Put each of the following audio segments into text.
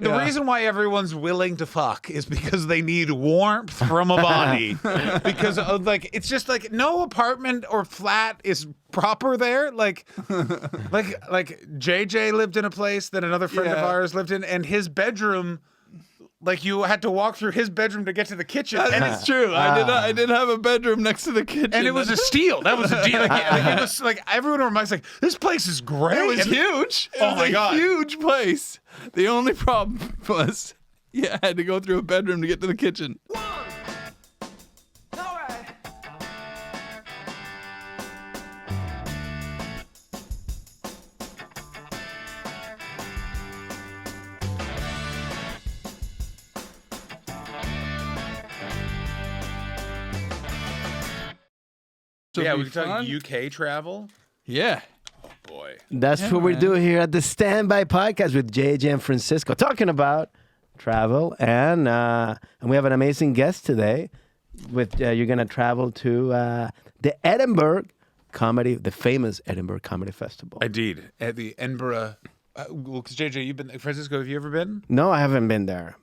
The reason why everyone's willing to fuck is because they need warmth from a body. Because it's just like no apartment or flat is proper there. Like JJ lived in a place that another friend of ours lived in, and his bedroom. Like you had to walk through his bedroom to get to the kitchen. And it's true. I did have a bedroom next to the kitchen. And it was a steal. That was a deal. It was like everyone in my mind's like, this place is great. It was huge. It was a huge place. The only problem was I had to go through a bedroom to get to the kitchen. Yeah, we can talk UK travel. Yeah. Oh, boy. That's what we do here at the Standby Podcast with JJ and Francisco, talking about travel. And we have an amazing guest today. You're going to travel to the famous Edinburgh Comedy Festival. Indeed. At the Edinburgh. Because JJ, you've been, Francisco, have you ever been? No, I haven't been there.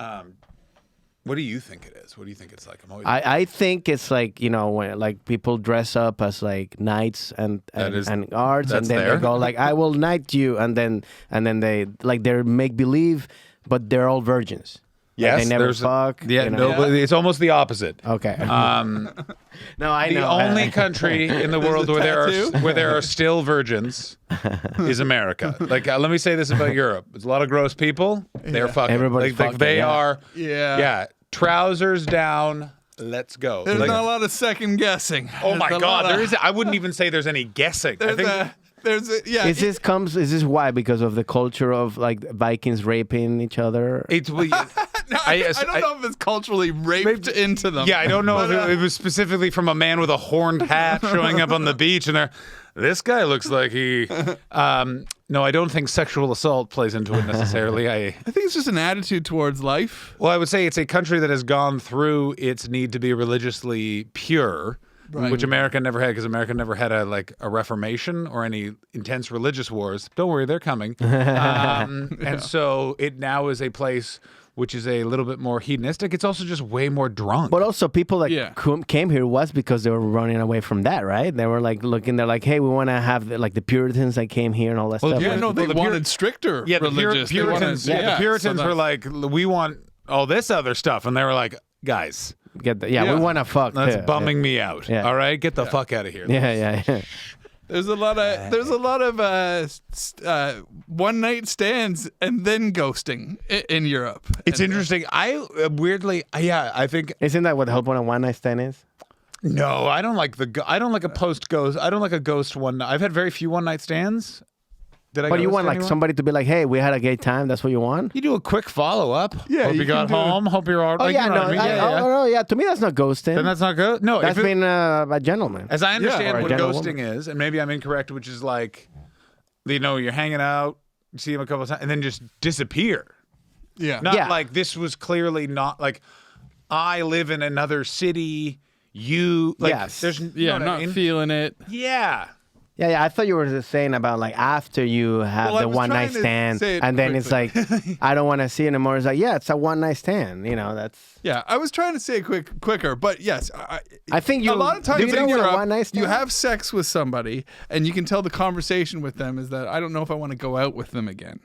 What do you think it is? What do you think it's like? I think it's like, when like people dress up as like knights and guards, and then they go like, I will knight you, and then they like they're make believe, but they're all virgins. Yes, they never fuck. It's almost the opposite. Okay. No, I know. The only country in the world where there are still virgins is America. Like, let me say this about Europe: there's a lot of gross people. They're fucking. Everybody's fucking. They are. Yeah. Trousers down. Let's go. There's not a lot of second guessing. Oh my God, there is. I wouldn't even say there's any guessing. Is this why? Because of the culture of like Vikings raping each other? I don't know if it's culturally raped into them. Yeah, I don't know if it was specifically from a man with a horned hat showing up on the beach, and this guy looks like he. No, I don't think sexual assault plays into it necessarily. I think it's just an attitude towards life. Well, I would say it's a country that has gone through its need to be religiously pure. Right. Which America never had, because America never had a reformation or any intense religious wars. Don't worry, they're coming. And so it now is a place which is a little bit more hedonistic. It's also just way more drunk. But also people that came here was because they were running away from that, right? They were like looking, they're like, hey, we want to have the Puritans that came here and all that stuff. Yeah, no, they wanted stricter religious. The Puritans were like, we want all this other stuff. And they were like, guys. We want to fuck. That's bumming me out. Yeah. All right, get the fuck out of here. Yeah. There's a lot of one night stands and then ghosting in Europe. It's interesting. I think. Isn't that what help on a one night stand is? No, I don't like a post ghost. I don't like a ghost one. I've had very few one night stands. But you want like somebody to be like, hey, we had a great time. That's what you want? You do a quick follow up. Yeah. Hope you got home. Hope you're all right. Oh, yeah, no. To me, that's not ghosting. Then that's not ghost. No, that's being a gentleman. As I understand what ghosting is, and maybe I'm incorrect, which is like, you're hanging out, you see him a couple of times, and then just disappear. Yeah. Not like this was clearly not like, I live in another city. You like. Yes. There's I'm not feeling it. Yeah. Yeah, I thought you were just saying about like after you have the one night stand, and then it's like, I don't want to see it anymore. It's like, it's a one night stand. That's. Yeah, I was trying to say it quicker, but yes, I think a lot of times in Europe, one night stand? You have sex with somebody, and you can tell the conversation with them is that I don't know if I want to go out with them again.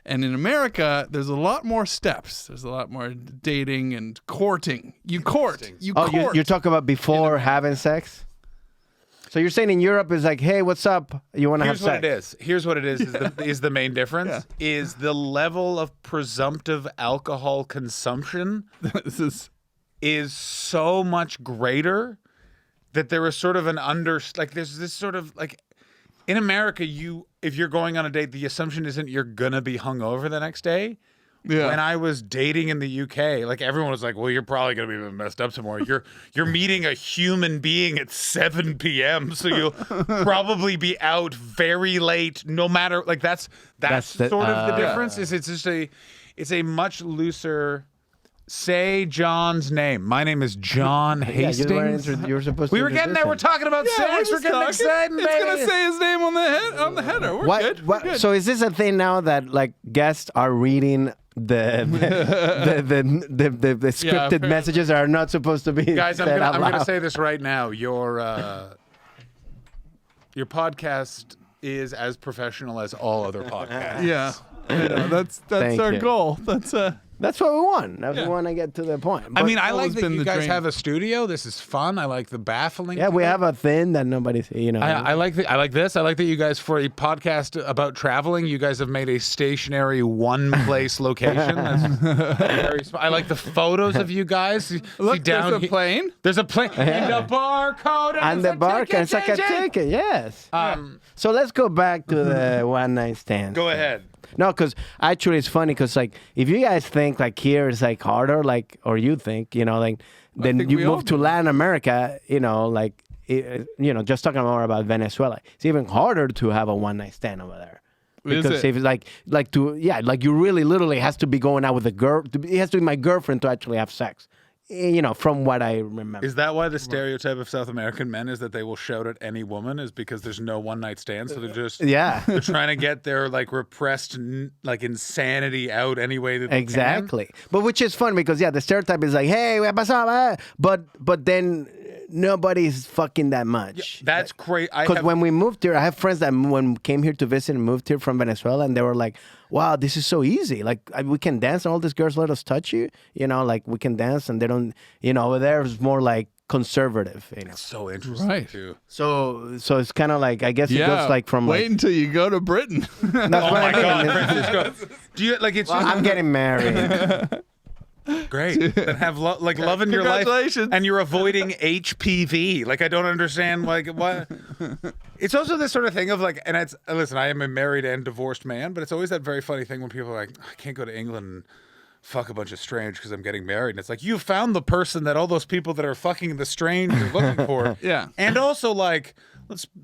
And in America, there's a lot more steps. There's a lot more dating and courting. You court. You're talking about before having sex? So you're saying in Europe is like, hey, what's up? You want to have sex? Here's what it is. Is the main difference is the level of presumptive alcohol consumption is so much greater that there is sort of there's this sort of like in America, if you're going on a date, the assumption isn't you're gonna be hungover the next day. Yeah. When I was dating in the UK, like everyone was like, well, you're probably going to be messed up tomorrow. You're meeting a human being at 7 p.m. So you'll probably be out very late, no matter like that's sort of the difference is it's just it's a much looser. Say John's name. My name is John Hastings. You're supposed we were getting there. We're talking about sex. We're getting excited. It's gonna say his name on the header. We're good. So is this a thing now that like guests are reading the scripted messages are not supposed to be. Guys, I'm gonna say this right now. Your podcast is as professional as all other podcasts. Yeah, that's our goal. That's what we want. That's what we want to get to the point. But I mean, I like that you guys have a studio. This is fun. I like the baffling. Yeah, we have a thing that nobody's, I like this. I like that you guys, for a podcast about traveling, you guys have made a stationary one-place location. That's I like the photos of you guys. Look, there's a plane. There's a plane. And the barcode. And the barcode. It's like a ticket, yes. So let's go back to the one-night stand. Go ahead. No, because actually it's funny because like if you guys think like here is like harder, like, or you think, then you move to Latin America, just talking more about Venezuela. It's even harder to have a one-night stand over there. Because if it's you really literally has to be going out with a girl. It has to be my girlfriend to actually have sex. From what I remember. Is that why the stereotype of South American men is that they will shout at any woman? Is because there's no one night stand, so they're just they're trying to get their like repressed like insanity out any way that they can. But which is fun because the stereotype is like, hey, ¿qué pasó? But then nobody's fucking that much. Yeah, that's crazy. Because when we moved here, I have friends that came here to visit and moved here from Venezuela, and they were like, wow, this is so easy. Like, we can dance, and all these girls let us touch you. Like, we can dance, and they don't, over there it's more like conservative. It's so interesting, right? Too. So it's kind of like, I guess it goes like from wait until you go to Britain. Oh my God, Francisco. Do you like it's? I'm getting married. Great. Then have love in your life, and you're avoiding HPV. Like, I don't understand. Like, what? It's also this sort of thing of like, and it's listen. I am a married and divorced man, but it's always that very funny thing when people are like, I can't go to England and fuck a bunch of strange because I'm getting married. And it's like, you found the person that all those people that are fucking the strange are looking for. Yeah. And also, like,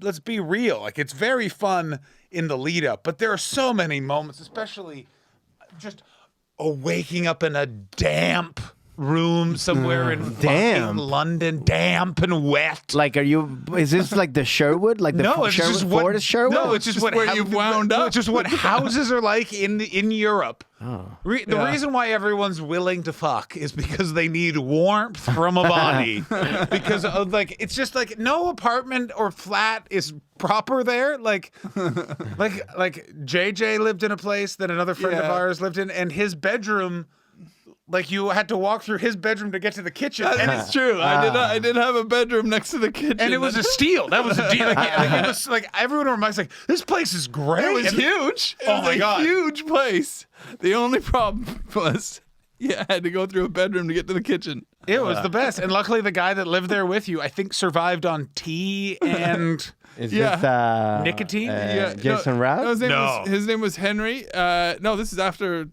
let's be real. Like, it's very fun in the lead up, but there are so many moments, especially just waking up in a damp room somewhere in fucking London, damp and wet. Like, is this like the Sherwood? Like the Florida Sherwood? No, it's just where you've wound up. It's just what houses are like in Europe. Oh. The reason why everyone's willing to fuck is because they need warmth from a body. Because of it's just like no apartment or flat is proper there. Like JJ lived in a place that another friend of ours lived in, and his bedroom. Like, you had to walk through his bedroom to get to the kitchen. And it's true. I did have a bedroom next to the kitchen. And it was a steal. That was a deal. It was like, everyone reminds like, this place is great. It was huge. Oh my God. Huge place. The only problem was I had to go through a bedroom to get to the kitchen. It was the best. And luckily, the guy that lived there with you, I think, survived on tea and... Is this nicotine? Jason Rouse? His name was Henry. No, this is after...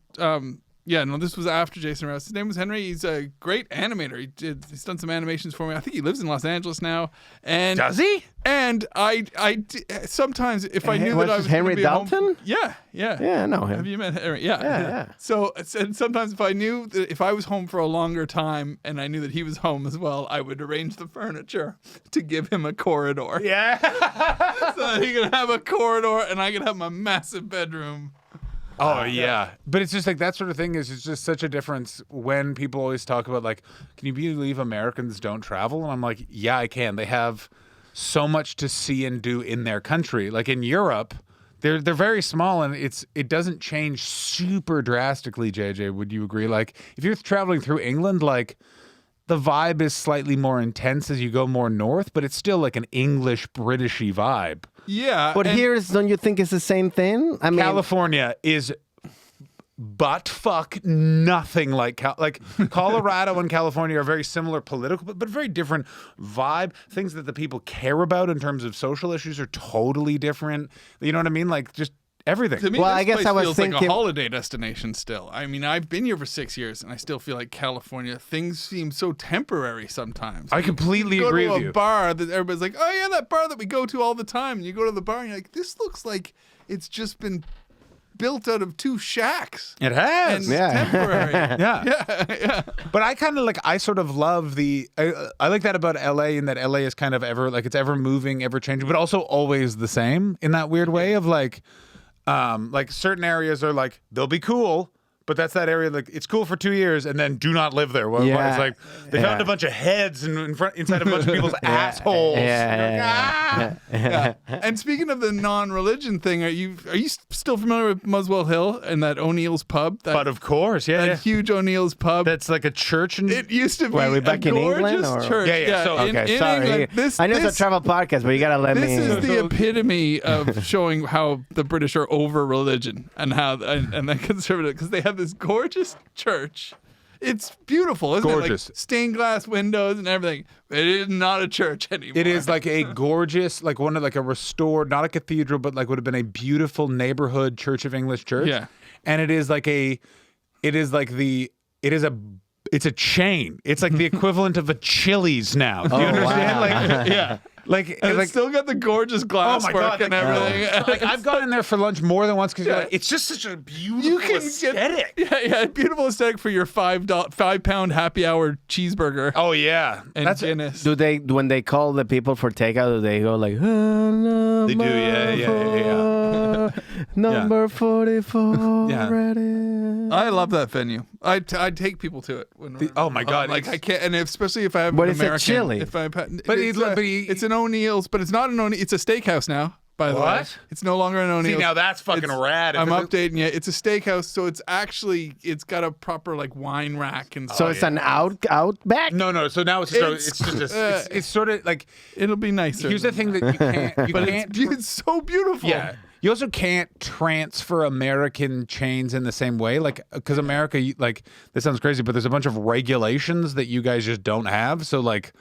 this was after Jason Rouse. His name was Henry. He's a great animator. He's done some animations for me. I think he lives in Los Angeles now. And does he? And I sometimes if I knew that I was Henry Dalton? Home, yeah, I know him. Have you met Henry? Yeah. So and sometimes if I knew that if I was home for a longer time and I knew that he was home as well, I would arrange the furniture to give him a corridor. Yeah. So he could have a corridor and I could have my massive bedroom. Oh, yeah. But it's just like that sort of thing is just such a difference when people always talk about like, can you believe Americans don't travel? And I'm like, yeah, I can. They have so much to see and do in their country. Like in Europe, they're very small and it doesn't change super drastically, JJ. Would you agree? Like if you're traveling through England, like the vibe is slightly more intense as you go more north, but it's still like an English Britishy vibe. Yeah. But don't you think it's the same thing? I mean, California is butt fuck nothing like Colorado and California are very similar political, but very different vibe. Things that the people care about in terms of social issues are totally different. You know what I mean? Like just everything. To me, I guess I was thinking like a holiday destination still. I mean, I've been here for 6 years and I still feel like California, things seem so temporary sometimes. I completely agree with you. You go to a bar that everybody's like, oh yeah, that bar that we go to all the time. And you go to the bar and you're like, this looks like it's just been built out of two shacks. It has. And temporary. Yeah. But I kind of I sort of love I like that about LA in that LA is kind of it's ever moving, ever changing, but also always the same in that weird way of like certain areas are like, they'll be cool, but that's that area. Like it's cool for 2 years, and then do not live there. Well, it's like they found a bunch of heads inside a bunch of people's assholes. And speaking of the non-religion thing, are you still familiar with Muswell Hill and that O'Neill's pub? But of course, that huge O'Neill's pub. That's like a church. It used to be are we back in England, or? Church. Yeah. So, in sorry. England, I know it's a travel podcast, but you gotta let me. This is the epitome of showing how the British are over religion and how and the conservative, because they have this gorgeous church. It's beautiful, isn't it? Like stained glass windows and everything. It is not a church anymore. It is like a gorgeous, like one of like a restored, not a cathedral, but like would have been a beautiful neighborhood Church of English church. Yeah. And it's a chain. It's like the equivalent of a Chili's now. Do you understand? Wow. Like, yeah. Like, it's still got the gorgeous glasswork and everything. Like I've gone in there for lunch more than once because you're like, it's just such a beautiful aesthetic. Beautiful aesthetic for your £5 happy hour cheeseburger. Oh yeah, and that's Guinness. Do they, when they call the people for takeout, do they go like, oh, they do, yeah. Number 44 ready. I love that venue. I'd take people to it. Oh my god, like I can't, and especially if I have but an it's American. a chili. It's an O'Neill's, but it's not an O'Neill's. It's a steakhouse now. By the way, it's no longer an O'Neill's. See, now that's fucking rad. I'm updating you. It's a steakhouse, so it's got a proper like wine rack and. So it's an outback. No. So now it's sort of like it'll be nicer. Here's the thing that you can't. It's so beautiful. Yeah. You also can't transfer American chains in the same way, like because America, like this sounds crazy, but there's a bunch of regulations that you guys just don't have. So like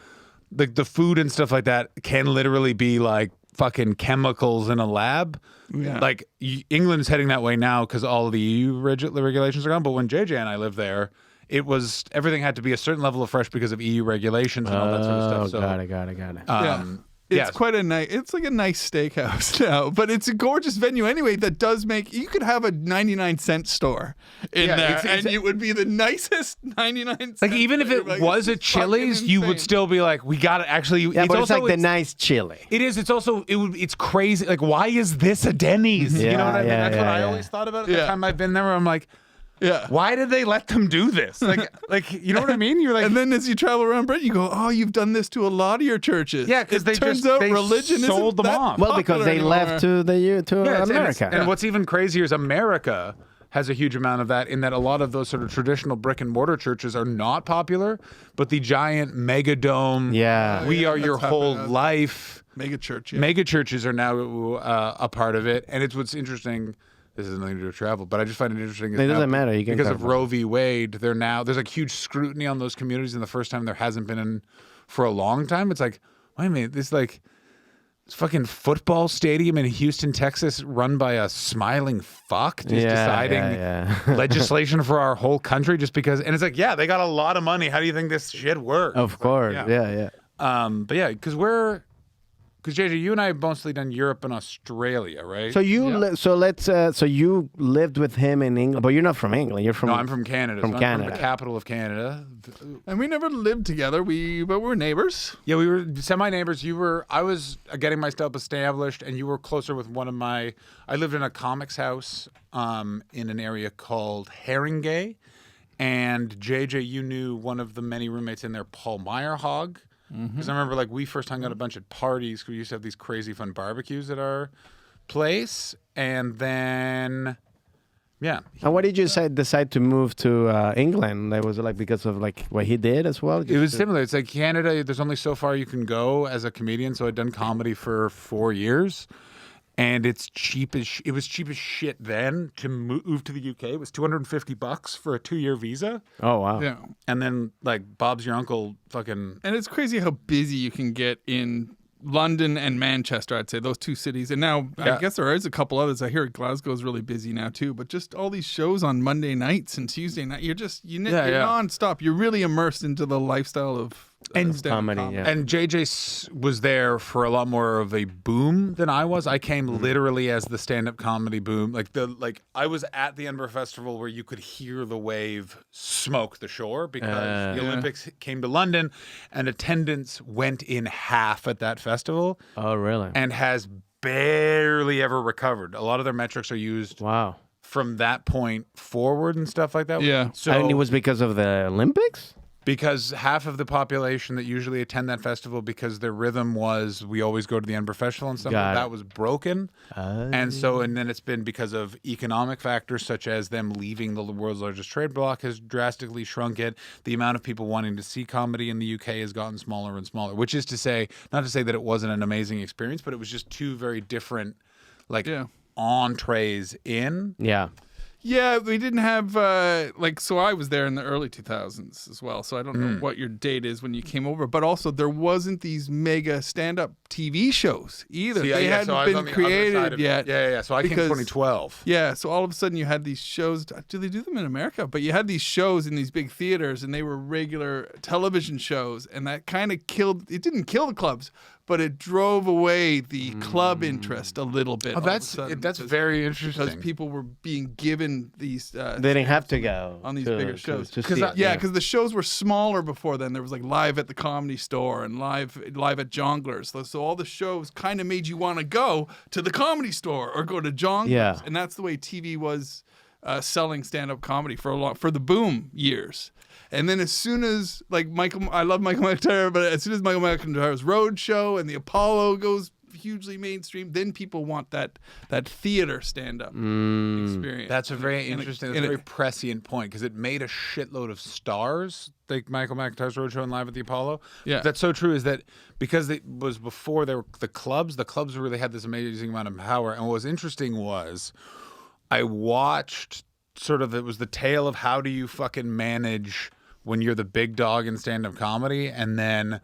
the food and stuff like that can literally be like fucking chemicals in a lab. Yeah. Like England's heading that way now because all of the EU regulations are gone. But when JJ and I lived there, it was everything had to be a certain level of fresh because of EU regulations and all that sort of stuff. So, got it. It's quite a nice. It's like a nice steakhouse now, but it's a gorgeous venue anyway. That does make you could have a 99-cent store in there, and it would be the nicest 99-cent. Like even if it was a Chili's, you would still be like, we got to actually. Yeah, but it's like the nice chili. It is. It's also. It's crazy. Like, why is this a Denny's? You know what I mean? That's what I always thought about it. The time I've been there, where I'm like. Yeah. Why did they let them do this? Like you know what I mean? You're like, and then as you travel around Britain, you go, oh, you've done this to a lot of your churches. Yeah, because they religion sold them off. Well, because they left to America. And what's even crazier is America has a huge amount of that. In that a lot of those sort of traditional brick and mortar churches are not popular, but the giant mega dome. We are your whole life. Mega church. Mega churches are now a part of it, and it's what's interesting. This has nothing to do with travel, but I just find it interesting. It doesn't matter. You can because of Roe v. Wade, there's like huge scrutiny on those communities, and the first time there hasn't been in for a long time. It's like, wait a minute, this fucking football stadium in Houston, Texas, run by a smiling fuck, just deciding legislation for our whole country just because. And it's like, they got a lot of money. How do you think this shit works? Of course, yeah. But yeah, because JJ, you and I have mostly done Europe and Australia, right? So you lived with him in England, but you're not from England. You're from. No, I'm from Canada. From Canada, from the capital of Canada. And we never lived together. But we were neighbors. Yeah, we were semi-neighbors. I was getting myself established, and you were closer with one of my. I lived in a comics house in an area called Haringey, and JJ, you knew one of the many roommates in there, Paul Meyerhog. Because I remember, we first hung out a bunch at parties. We used to have these crazy fun barbecues at our place, and then, And why did you decide to move to England? That was because of what he did as well. It was similar. It's like Canada. There's only so far you can go as a comedian. So I'd done comedy for 4 years. And it was cheap as shit then to move to the UK. It was $250 for a 2-year visa. Oh wow! Yeah, and then Bob's your uncle fucking. And it's crazy how busy you can get in London and Manchester. I'd say those two cities. And now I guess there is a couple others. I hear Glasgow's really busy now too. But just all these shows on Monday nights and Tuesday night, you're nonstop. You're really immersed into the lifestyle of. And comedy, And JJ was there for a lot more of a boom than I was. I came literally as the stand-up comedy boom. I was at the Edinburgh Festival where you could hear the wave smoke the shore because the Olympics came to London, and attendance went in half at that festival. Oh, really? And has barely ever recovered. A lot of their metrics are used. Wow. from that point forward and stuff like that. Yeah. So And it was because of the Olympics? because half of the population that usually attend that festival, because their rhythm was we always go to the Edinburgh Festival and stuff like that, was broken. And then it's been because of economic factors such as them leaving the world's largest trade bloc has drastically shrunk it. The amount of people wanting to see comedy in the UK has gotten smaller and smaller, which is to say, not to say that it wasn't an amazing experience, but it was just two very different entrees in. Yeah. Yeah, we didn't have so I was there in the early 2000s as well. So I don't know what your date is when you came over, but also there wasn't these mega stand-up TV shows either. They hadn't been created yet. Yeah. So I came in 2012. Yeah, so all of a sudden you had these shows. Do they do them in America? But you had these shows in these big theaters, and they were regular television shows, and that kind of killed. It didn't kill the clubs, but it drove away the club interest a little bit. Oh, that's very interesting. Because people were being given these. They didn't have to go on these bigger shows. Because the shows were smaller before then. There was like Live at the Comedy Store and Live at Jongleurs. So all the shows kind of made you want to go to the Comedy Store or go to Jongleurs. Yeah. And that's the way TV was selling stand-up comedy for the boom years. And then as soon as I love Michael McIntyre, but as soon as Michael McIntyre's Roadshow and the Apollo goes hugely mainstream, then people want that theater stand-up experience. That's a very interesting, very prescient point, because it made a shitload of stars, like Michael McIntyre's Roadshow and Live at the Apollo. Yeah. That's so true, is that because it was before there were the clubs really had this amazing amount of power. And what was interesting was I watched it was the tale of how do you fucking manage when you're the big dog in stand-up comedy, and then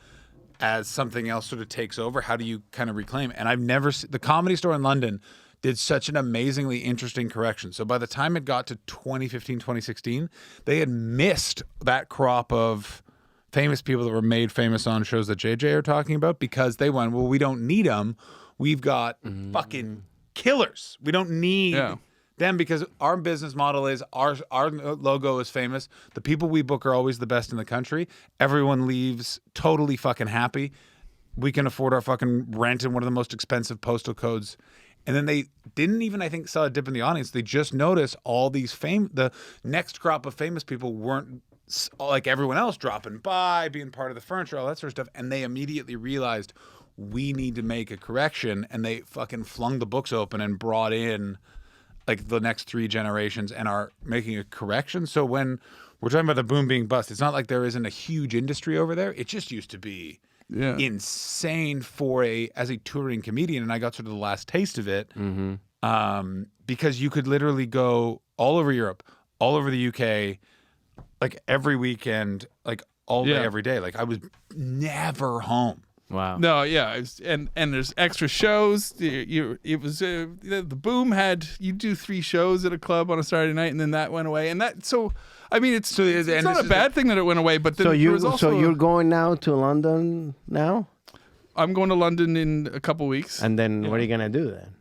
as something else sort of takes over, how do you kind of reclaim? And I've never seen the Comedy Store in London did such an amazingly interesting correction. So by the time it got to 2015, 2016, they had missed that crop of famous people that were made famous on shows that JJ are talking about, because they went, well, we don't need them. We've got fucking killers. We don't need them, because our business model is our logo is famous. The people we book are always the best in the country. Everyone leaves totally fucking happy. We can afford our fucking rent in one of the most expensive postal codes. And then they didn't even, I think, saw a dip in the audience. They just noticed all these the next crop of famous people weren't like everyone else, dropping by, being part of the furniture, all that sort of stuff. And they immediately realized we need to make a correction. And they fucking flung the books open and brought in like the next 3 generations and are making a correction. So when we're talking about the boom being bust, it's not like there isn't a huge industry over there. It just used to be insane as a touring comedian. And I got sort of the last taste of it because you could literally go all over Europe, all over the UK, like every weekend, like all day, every day. Like I was never home. Wow. No, yeah, and there's extra shows. It was the boom had you do 3 shows at a club on a Saturday night, and then that went away. And that I mean, it's not a bad thing that it went away. But then so you're going now to London now? I'm going to London in a couple weeks. And then what are you gonna do then?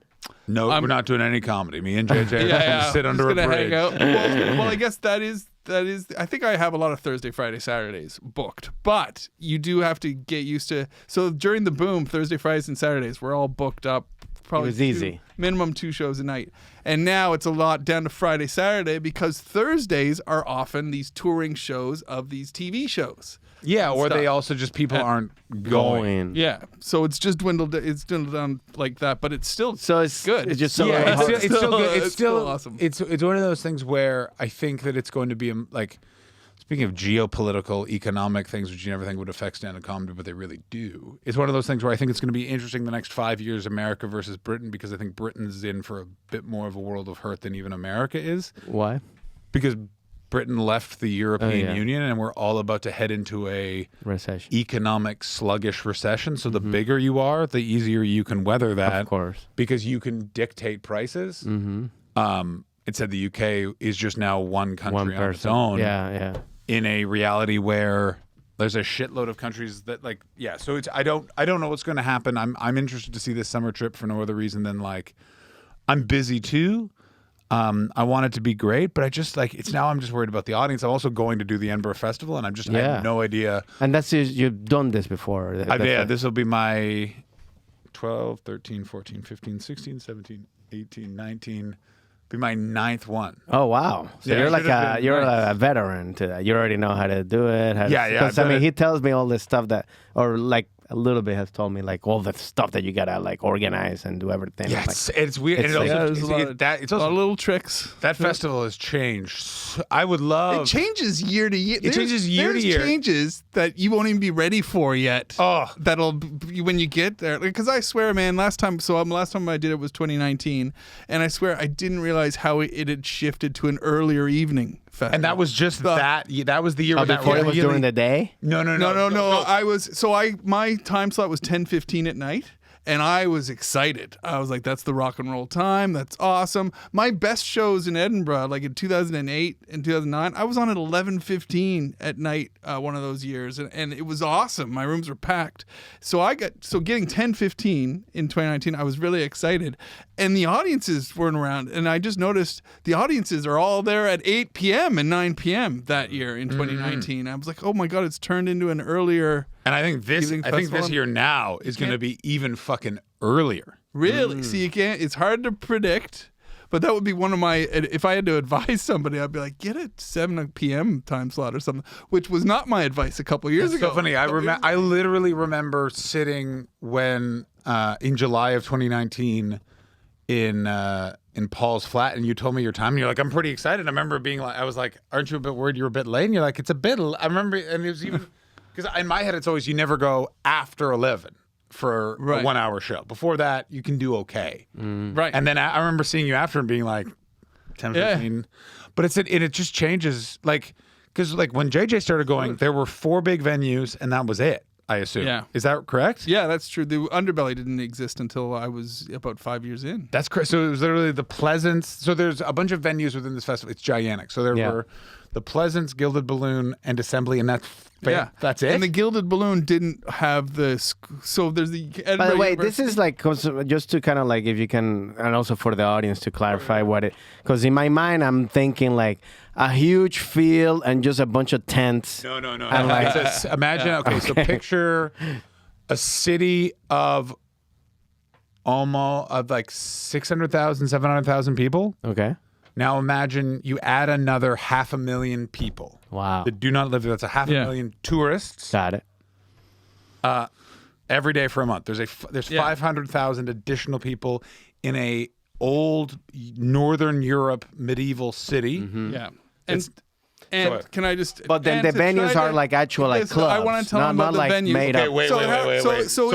No, we're not doing any comedy. Me and JJ are going to sit under a bridge. Hang out. Well, I guess that is. I think I have a lot of Thursday, Friday, Saturdays booked, but you do have to get used to. So during the boom, Thursday, Fridays, and Saturdays were all booked up. Probably it was easy. Minimum 2 shows a night, and now it's a lot down to Friday, Saturday, because Thursdays are often these touring shows of these TV shows. Yeah, or they also just people aren't going. Yeah, so it's just dwindled. It's dwindled down like that, but it's still it's good. It's just it's still good. It's still awesome. It's one of those things where I think that it's going to be like, speaking of geopolitical, economic things, which you never think would affect stand-up comedy, but they really do. It's one of those things where I think it's going to be interesting the next 5 years, America versus Britain, because I think Britain's in for a bit more of a world of hurt than even America is. Why? Because Britain left the European Union, and we're all about to head into a recession, economic sluggish recession. So the bigger you are, the easier you can weather that. Of course, because you can dictate prices. It said the UK is just now one country on its own. Yeah. In a reality where there's a shitload of countries that So it's I don't know what's going to happen. I'm interested to see this summer trip for no other reason than I'm busy too. I want it to be great, but I just I'm just worried about the audience. I'm also going to do the Edinburgh Festival, and I have no idea. And you've done this before. This will be my 12, 13, 14, 15, 16, 17, 18, 19. Be my 9th one. Oh wow! So Yeah, you're like a veteran to that. You already know how to do it. Because I mean, he tells me all this stuff that, or like a little bit has told me like all the stuff that you gotta like organize and do everything. Yeah, it's weird. It's It's a lot of little tricks. That festival has changed. I would love. It changes year to year. It changes year to year. Changes that you won't even be ready for yet. Oh, that'll be when you get there. Because I swear, man, last time I did it was 2019, and I swear I didn't realize how it had shifted to an earlier evening festival. And that was just that. That was the year when before it was during the day. No. My time slot was 10:15 at night. And I was excited. I was like, that's the rock and roll time. That's awesome. My best shows in Edinburgh, like in 2008 and 2009, I was on at 11:15 at night one of those years. And it was awesome. My rooms were packed. So getting 10:15 in 2019, I was really excited. And the audiences weren't around. And I just noticed the audiences are all there at 8 p.m. and 9 p.m. that year in 2019. I was like, oh my God, it's turned into an earlier. And I think this year now is going to be even fucking earlier. Really? See, you can't. It's hard to predict, but that would be one of my. If I had to advise somebody, I'd be like, get a 7 p.m. time slot or something, which was not my advice a couple of years ago. So funny. I literally remember sitting when in July of 2019 in Paul's flat, and you told me your time, and you're like, I'm pretty excited. I remember being like, I was like, aren't you a bit worried you're a bit late? And you're like, it's a bit. I remember, and it was even. Because in my head, it's always you never go after 11 for a 1 hour show. Before that, you can do okay. Right. And then I remember seeing you after and being like 10, 15. But it just changes. Like, because like when JJ started going, there were 4 big venues and that was it, I assume. Yeah. Is that correct? Yeah, that's true. The Underbelly didn't exist until I was about 5 years in. That's correct. So it was literally the Pleasance. So there's a bunch of venues within this festival. It's gigantic. So there were the Pleasance, Gilded Balloon, and Assembly, and that's it. And the Gilded Balloon didn't have the. So there's the. Edinburgh By the way, University. this is like just to kind of like if you can, and also for the audience to clarify what it. Because in my mind, I'm thinking like a huge field and just a bunch of tents. No. And like, Imagine. Okay, so picture a city of almost like 600,000, 700,000 people. Okay. Now imagine you add another 500,000 people. Wow. That do not live there. That's 500,000 tourists. Got it. Every day for a month. There's 500,000 additional people in a old Northern Europe medieval city. Mm-hmm. Yeah. And can I just? But then the venues are like actual like clubs. I want to tell them about the like venue. Made okay, up. wait. So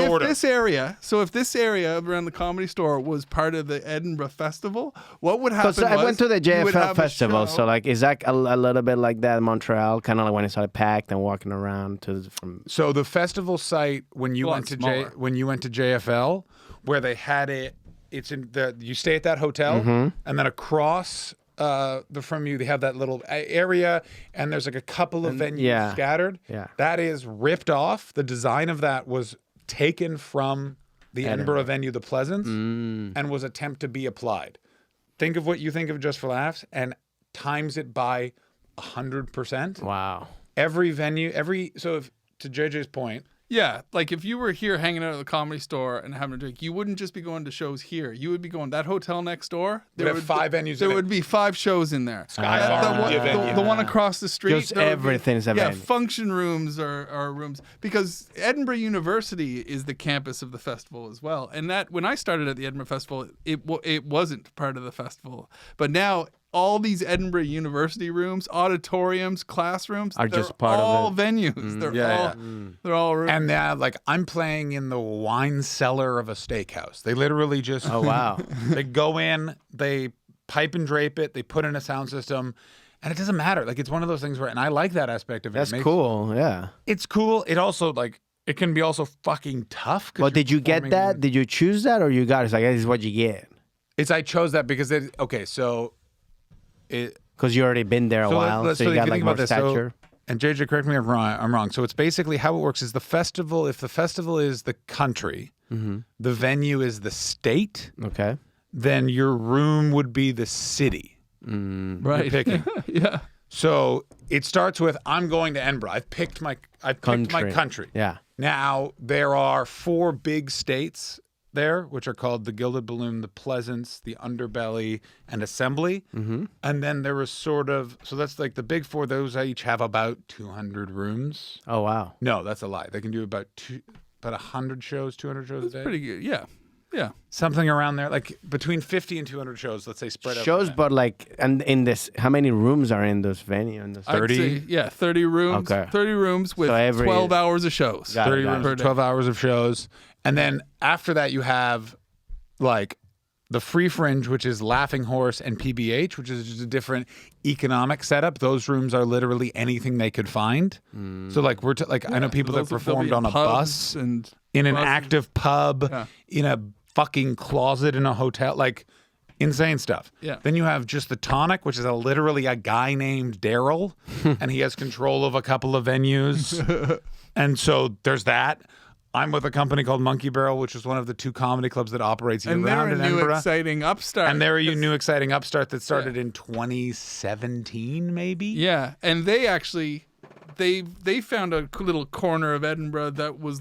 if this area around the Comedy Store was part of the Edinburgh Festival, what would happen? Because I went to the JFL festival, so like is that a little bit like that in Montreal? Kind of like when it started packed and walking around from. So the festival site when you went to JFL, where they had it's in you stay at that hotel, and then across. From you, they have that little area, and there's like a couple of venues scattered. Yeah, that is ripped off. The design of that was taken from the Edinburgh venue, the Pleasance, and was attempt to be applied. Think of what you think of Just for Laughs, and times it by 100%. Wow. Every venue, to JJ's point. Yeah, like if you were here hanging out at the Comedy Store and having a drink, you wouldn't just be going to shows here. You would be going that hotel next door. There would 5 venues. There would be 5 shows in there. The one across the street. Just everything's a venue. Function rooms are rooms because Edinburgh University is the campus of the festival as well. And that when I started at the Edinburgh Festival, it wasn't part of the festival, but now. All these Edinburgh University rooms, auditoriums, classrooms are just part of it. Venues. They're all rooms. And like I'm playing in the wine cellar of a steakhouse. They literally just they go in, they pipe and drape it, they put in a sound system, and it doesn't matter. Like it's one of those things where, and I like that aspect of it. That's cool. Yeah, it's cool. It also like it can be also fucking tough. But did you get that? Did you choose that, or you got it? It's like this is what you get. I chose that because so. Because you already been there a while, so you got like more stature. And JJ, correct me if I'm wrong. So it's basically how it works is the festival. If the festival is the country, the venue is the state. Okay. Then your room would be the city. Right. You're picking. Yeah. So it starts with I'm going to Edinburgh. I've picked my country. Yeah. Now there are 4 big states there, which are called the Gilded Balloon, the Pleasance, the Underbelly, and Assembly. Mm-hmm. And then there was so that's like the big four. Those each have about 200 rooms. Oh wow. No, that's a lie. They can do about 100 shows, 200 shows a day. Pretty good. Yeah. Yeah. Something around there, like between 50 and 200 shows, let's say, spread out. Shows, but like, and in this, how many rooms are in this venue? In this 30? Say, yeah, 30 rooms. Okay. 30 rooms with 12 hours of shows. 30 rooms, 12 hours of shows. And then after that, you have like the Free Fringe, which is Laughing Horse, and PBH, which is just a different economic setup. Those rooms are literally anything they could find. So like I know people that performed on a bus and in an active pub, in a fucking closet in a hotel, like insane stuff. Yeah. Then you have just the Tonic, which is literally a guy named Daryl, and he has control of a couple of venues. And so there's that. I'm with a company called Monkey Barrel, which is one of the 2 comedy clubs that operates year-round in Edinburgh. And they're a new, exciting upstart. And they're a new, exciting upstart that started in 2017, maybe? Yeah, and they actually... They found a little corner of Edinburgh that was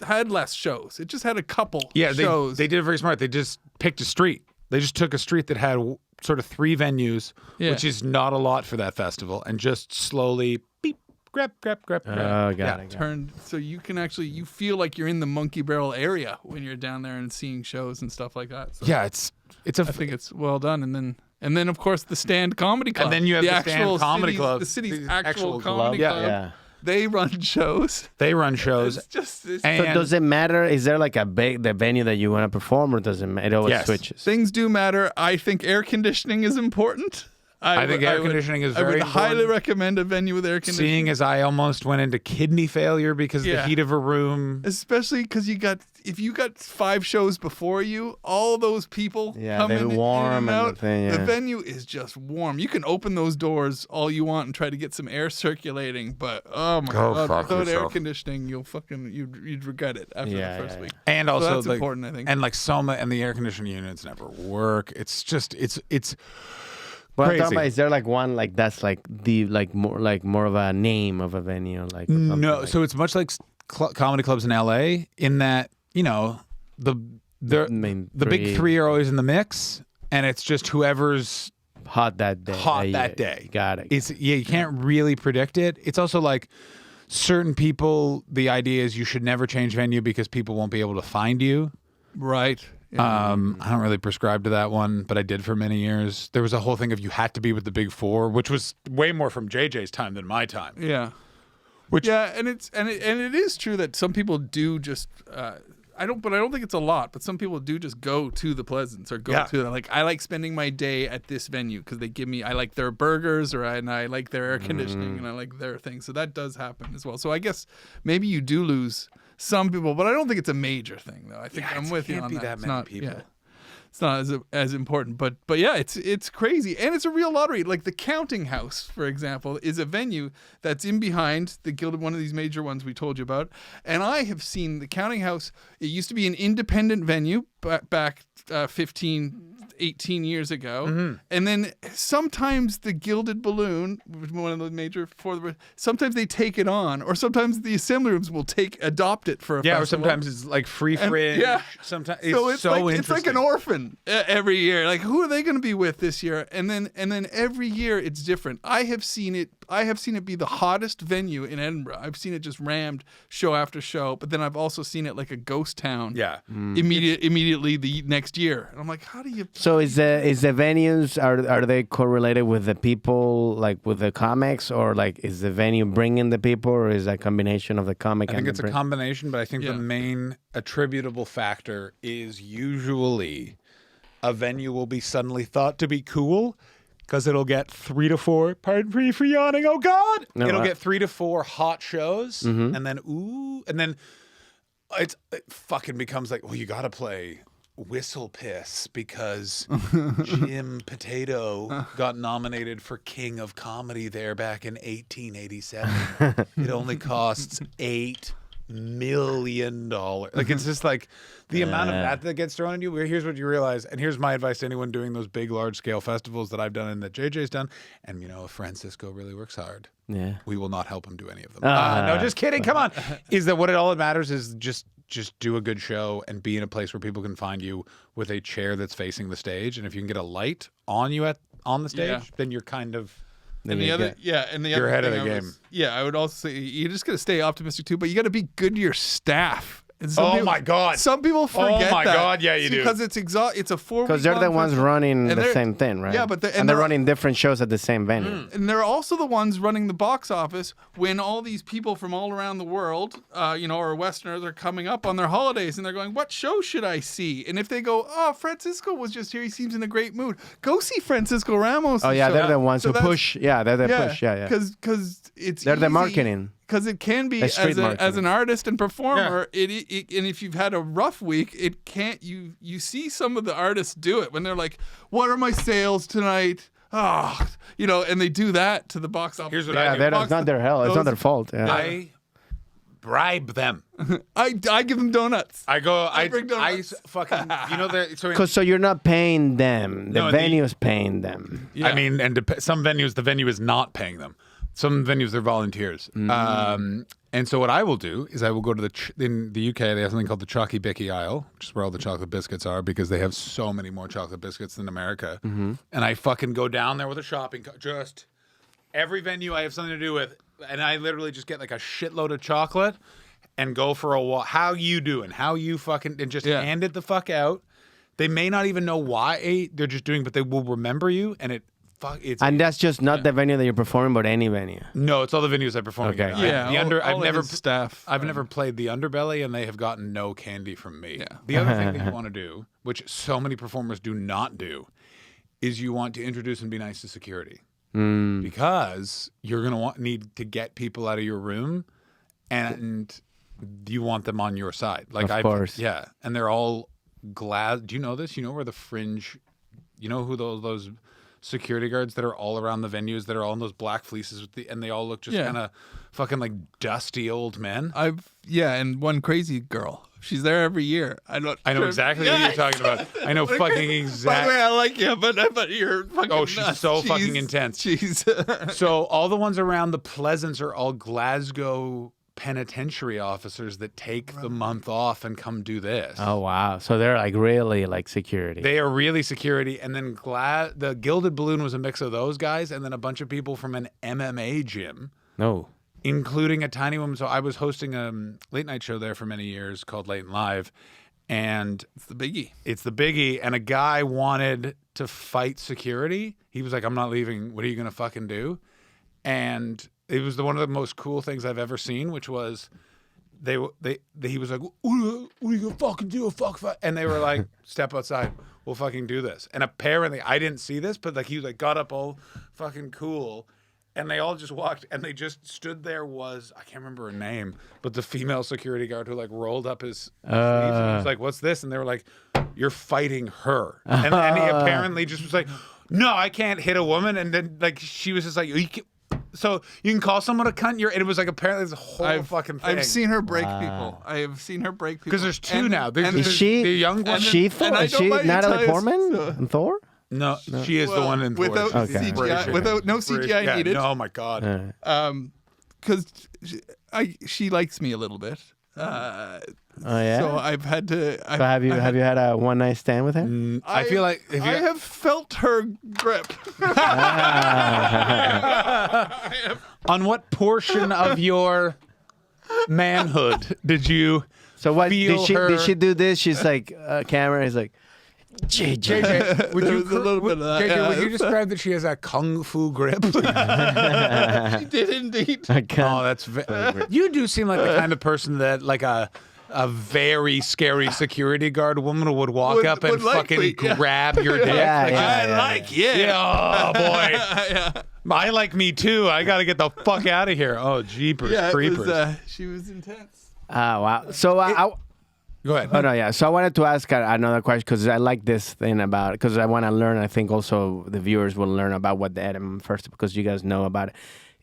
had less shows. It just had a couple shows. They did it very smart. They just picked a street. They just took a street that had sort of 3 venues, which is not a lot for that festival, and just slowly beep, grab. Oh, got it. Turned so you can actually you feel like you're in the Monkey Barrel area when you're down there and seeing shows and stuff like that. So yeah, I think it's well done, and then of course the Stand Comedy Club. And then you have the Stand Comedy Club, the city's actual club. comedy club. Yeah. They run shows. It's just So does it matter? Is there like the venue that you want to perform, or does it always switches? Things do matter. I think air conditioning is important. I think air conditioning is very important. I would highly recommend a venue with air conditioning. Seeing as I almost went into kidney failure because of the heat of a room. Especially because if you got 5 shows before you, all those people come they're in warm and out. the venue is just warm. You can open those doors all you want and try to get some air circulating, but oh my god, without air conditioning, you'd regret it after the first week. And also, so that's important, I think. And like Soma and the air conditioning units never work. It's just it's. But I'm talking about, is there like one like that's like the more of a name of a venue like no? So it's much like comedy clubs in LA in that the big 3 are always in the mix, and it's just whoever's hot that day. Got it. You can't really predict it. It's also like certain people. The idea is you should never change venue because people won't be able to find you. Right. I don't really prescribe to that one, but I did for many years. There was a whole thing of you had to be with the big 4, which was way more from JJ's time than my time. Yeah. And it is true that some people do just I don't think it's a lot, but some people do just go to the Pleasance or go to like I like spending my day at this venue because they give me I like their burgers and I like their air conditioning and I like their thing. So that does happen as well. So I guess maybe you do lose some people, but I don't think it's a major thing, though. I think I'm with you on that. It's not people. Yeah, it's not as important, but yeah, it's crazy, and it's a real lottery. Like the Counting House, for example, is a venue that's in behind the Gilded, one of these major ones we told you about. And I have seen the Counting House. It used to be an independent venue back 18 years ago, and then sometimes the Gilded Balloon, one of the major sometimes they take it on, or sometimes the assembly rooms will adopt it for a festival. Or sometimes it's like Free Fringe. Sometimes it's so interesting. It's like an orphan every year. Like who are they going to be with this year? And then every year it's different. I have seen it be the hottest venue in Edinburgh. I've seen it just rammed show after show, but then I've also seen it like a ghost town. Yeah. Immediately the next year. And I'm like, how do you? So is the venues are they correlated with the people, like with the comics, or like is the venue bringing the people, or is that a combination of the comic? I think it's a combination, but I think the main attributable factor is usually a venue will be suddenly thought to be cool because it'll get 3 to 4. Pardon me for yawning. Oh God! It'll get 3 to 4 hot shows, and then it fucking becomes like, well, you got to play Whistle Piss because Jim Potato got nominated for King of Comedy there back in 1887. It only costs $8 million. Like it's just like the amount of that gets thrown at you. Here's what you realize, and here's my advice to anyone doing those big, large scale festivals that I've done and that JJ's done. And if Francisco really works hard, we will not help him do any of them. No, just kidding. Come on. Is that what it all that matters is just just do a good show and be in a place where people can find you with a chair that's facing the stage. And if you can get a light on you on the stage, then you're kind of... And the other, you're ahead of the game. I would also say you just got to stay optimistic too, but you got to be good to your staff. And my God! Some people forget that. Oh my God! Yeah, you do. Because it's It's a 4 week. Because they're the ones running the same thing, right? Yeah, but they're running different shows at the same venue. And they're also the ones running the box office when all these people from all around the world, or Westerners are coming up on their holidays, and they're going, "What show should I see?" And if they go, "Oh, Francisco was just here. He seems in a great mood. Go see Francisco Ramos." Oh yeah, they're the ones who push. Yeah, they're the push. Yeah. Because they're the marketing. Because it can be as an artist and performer, and if you've had a rough week, it can't. You see some of the artists do it when they're like, "What are my sales tonight?" And they do that to the box office. Here's what I do. It's not their hell. It's not their fault. Yeah. I bribe them. I give them donuts. I bring donuts. So you're not paying them. The venue's paying them. Yeah. I mean, and some venues, the venue is not paying them. Some venues, they're volunteers. And so what I will do is I will go to in the UK, they have something called the Chalky Bicky aisle, which is where all the chocolate biscuits are because they have so many more chocolate biscuits than America. And I fucking go down there with a shopping cart. Just every venue I have something to do with. And I literally just get like a shitload of chocolate and go for a walk. How you doing? How you fucking... And just hand it the fuck out. They may not even know why they're just doing, but they will remember you. And that's just not the venue that you're performing, but any venue. No, it's all the venues I perform. Okay. I've never played the Underbelly, and they have gotten no candy from me. Yeah. The other thing that you want to do, which so many performers do not do, is you want to introduce and be nice to security, because you're gonna need to get people out of your room, and you want them on your side. Like, of course, yeah. And they're all glad. Do you know this? You know where the Fringe? You know who those security guards that are all around the venues that are all in those black fleeces and they all look just kind of fucking like dusty old men. And one crazy girl. She's there every year. I know exactly what you're talking about. I know fucking exactly. By the way, I like you, but you're fucking she's nuts. So fucking intense. So all the ones around the Pleasance are all Glasgow penitentiary officers that take the month off and come do this. Oh wow! So they're like really like security. They are really security, and then the Gilded Balloon was a mix of those guys, and then a bunch of people from an MMA gym. No, including a tiny woman. So I was hosting a late night show there for many years called Late and Live, and it's the biggie. It's the biggie, and a guy wanted to fight security. He was like, "I'm not leaving. What are you gonna fucking do?" And it was one of the most cool things I've ever seen, which was he was like, what are you gonna fucking do? Fuck. And they were like, step outside. We'll fucking do this. And apparently, I didn't see this, but like he was like got up all fucking cool, and they all just walked, and they just stood there. I can't remember her name, but the female security guard who like rolled up his sleeves and he was like, what's this? And they were like, you're fighting her. And he apparently just was like, no, I can't hit a woman. And then like she was just like, so you can call someone a cunt. And it was like apparently it's a whole fucking thing. I've seen her break people. I have seen her break people. Because there's two now. Is she the young one? Is she Natalie Portman in Thor? No, she is the one in Thor. Without CGI, without no CGI needed. Oh my god. Because she likes me a little bit. Oh yeah. So I've had to. So have you had a one night stand with her? I feel like I have felt her grip. On what portion of your manhood did you? So what did she do this? She's like camera is like. JJ, would you describe that she has a kung fu grip? She did indeed. Oh, that's you do seem like the kind of person that like a very scary security guard woman would walk up and fucking grab your dick. Oh boy. I like me too. I got to get the fuck out of here. Oh, jeepers, creepers. She was intense. Oh wow. So Go ahead. Oh, no, yeah. So I wanted to ask another question because I like this thing about it because I want to learn. I think also the viewers will learn about what the Edinburgh Festival because you guys know about it.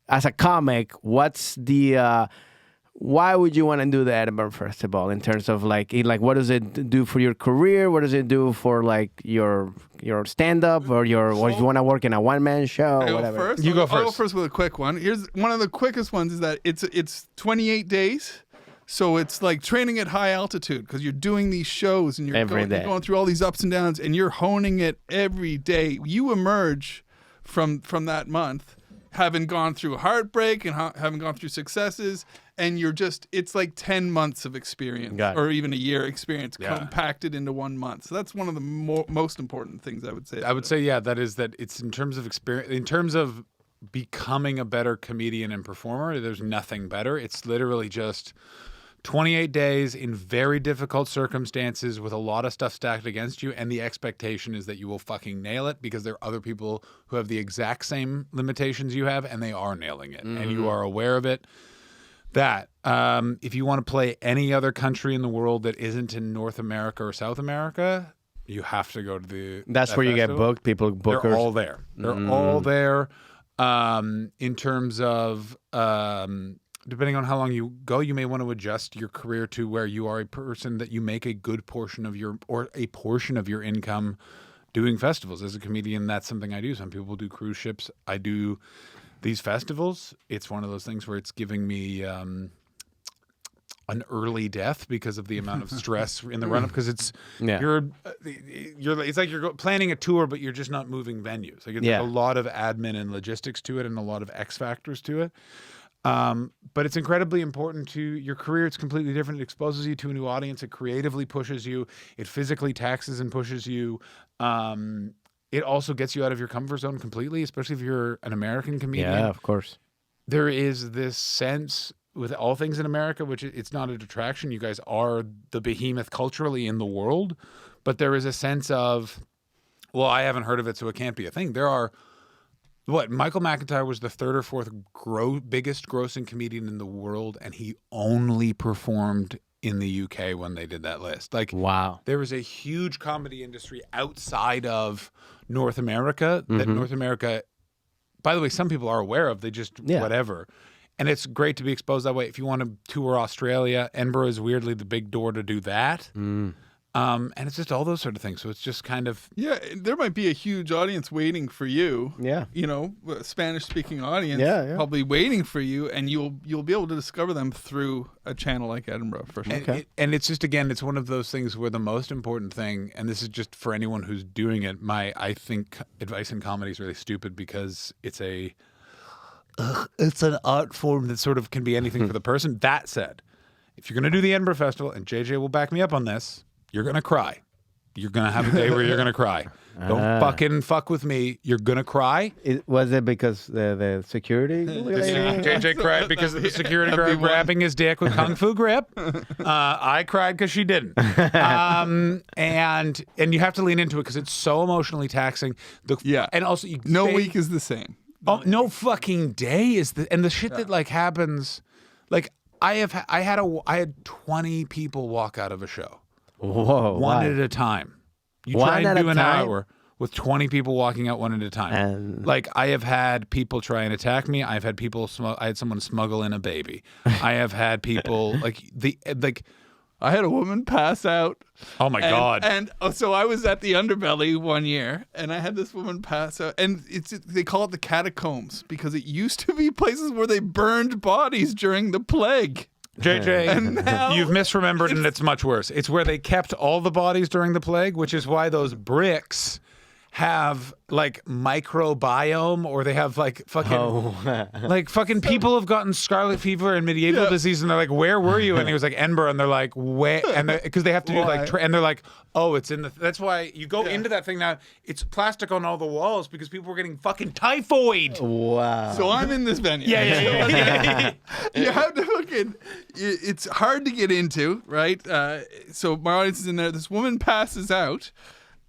As a comic, what's the... why would you want to do the Edinburgh Festival in terms of like what does it do for your career? What does it do for like your stand-up or if you want to work in a one-man show or whatever? First? You go first. I'll go first with a quick one. Here's one of the quickest ones is that it's 28 days. So it's like training at high altitude because you're doing these shows and you're going through all these ups and downs and you're honing it every day. You emerge from that month having gone through heartbreak and having gone through successes, and it's like 10 months of experience or even a year experience compacted into 1 month. So that's one of the most important things I would say. I would say, that it's in terms of experience, in terms of becoming a better comedian and performer, there's nothing better. It's literally just 28 days in very difficult circumstances with a lot of stuff stacked against you, and the expectation is that you will fucking nail it because there are other people who have the exact same limitations you have, and they are nailing it, and you are aware of it. That if you want to play any other country in the world that isn't in North America or South America, you have to go to the. That's where you get booked. People bookers. They're all there. They're all there. In terms of depending on how long you go, you may want to adjust your career to where you are a person that you make a good portion of your income doing festivals. As a comedian, that's something I do. Some people do cruise ships. I do these festivals. It's one of those things where it's giving me an early death because of the amount of stress in the run up. Because it's like you're planning a tour, but you're just not moving venues. Like there's a lot of admin and logistics to it, and a lot of X factors to it. But it's incredibly important to your career. It's completely different. It exposes you to a new audience. It creatively pushes you. It physically taxes and pushes you. It also gets you out of your comfort zone completely, especially if you're an American comedian. Yeah, of course. There is this sense with all things in America, which it's not a detraction. You guys are the behemoth culturally in the world, but there is a sense of, well, I haven't heard of it, so it can't be a thing. There are. Michael McIntyre was the third or fourth biggest grossing comedian in the world, and he only performed in the UK when they did that list. Like, wow. There was a huge comedy industry outside of North America that North America, by the way, some people are aware of. They just whatever. And it's great to be exposed that way. If you want to tour Australia, Edinburgh is weirdly the big door to do that. And it's just all those sort of things. So it's just kind of... Yeah, there might be a huge audience waiting for you. Yeah. You know, a Spanish-speaking audience probably waiting for you, and you'll be able to discover them through a channel like Edinburgh, for sure. And it's just, again, it's one of those things where the most important thing, and this is just for anyone who's doing it, I think advice in comedy is really stupid because it's an art form that sort of can be anything for the person. That said, if you're going to do the Edinburgh Festival, and JJ will back me up on this, you're going to cry. You're going to have a day where you're going to cry. Don't fucking fuck with me. You're going to cry. Was it because the security? JJ cried because of the security guard grabbing his dick with Kung Fu grip. I cried because she didn't. And you have to lean into it because it's so emotionally taxing. And also, no week is the same. No fucking day is the... And the shit that like happens... Like, I had 20 people walk out of a show. Whoa! One at a time. You try and do an hour with 20 people walking out one at a time. Like, I have had people try and attack me. I've had people. I had someone smuggle in a baby. I have had people I had a woman pass out. Oh my God! And so I was at the Underbelly one year, and I had this woman pass out. And they call it the catacombs because it used to be places where they burned bodies during the plague. JJ, you've misremembered, and it's much worse. It's where they kept all the bodies during the plague, which is why those bricks have like microbiome, or they have like fucking people have gotten scarlet fever and medieval disease, and they're like, where were you? And he was like, Edinburgh, and they're like, where? And because they have to do and they're like, oh, it's in the. That's why you go into that thing now. It's plastic on all the walls because people were getting fucking typhoid. Wow. So I'm in this venue. Yeah. You have to fucking. It's hard to get into, right? So my audience is in there. This woman passes out.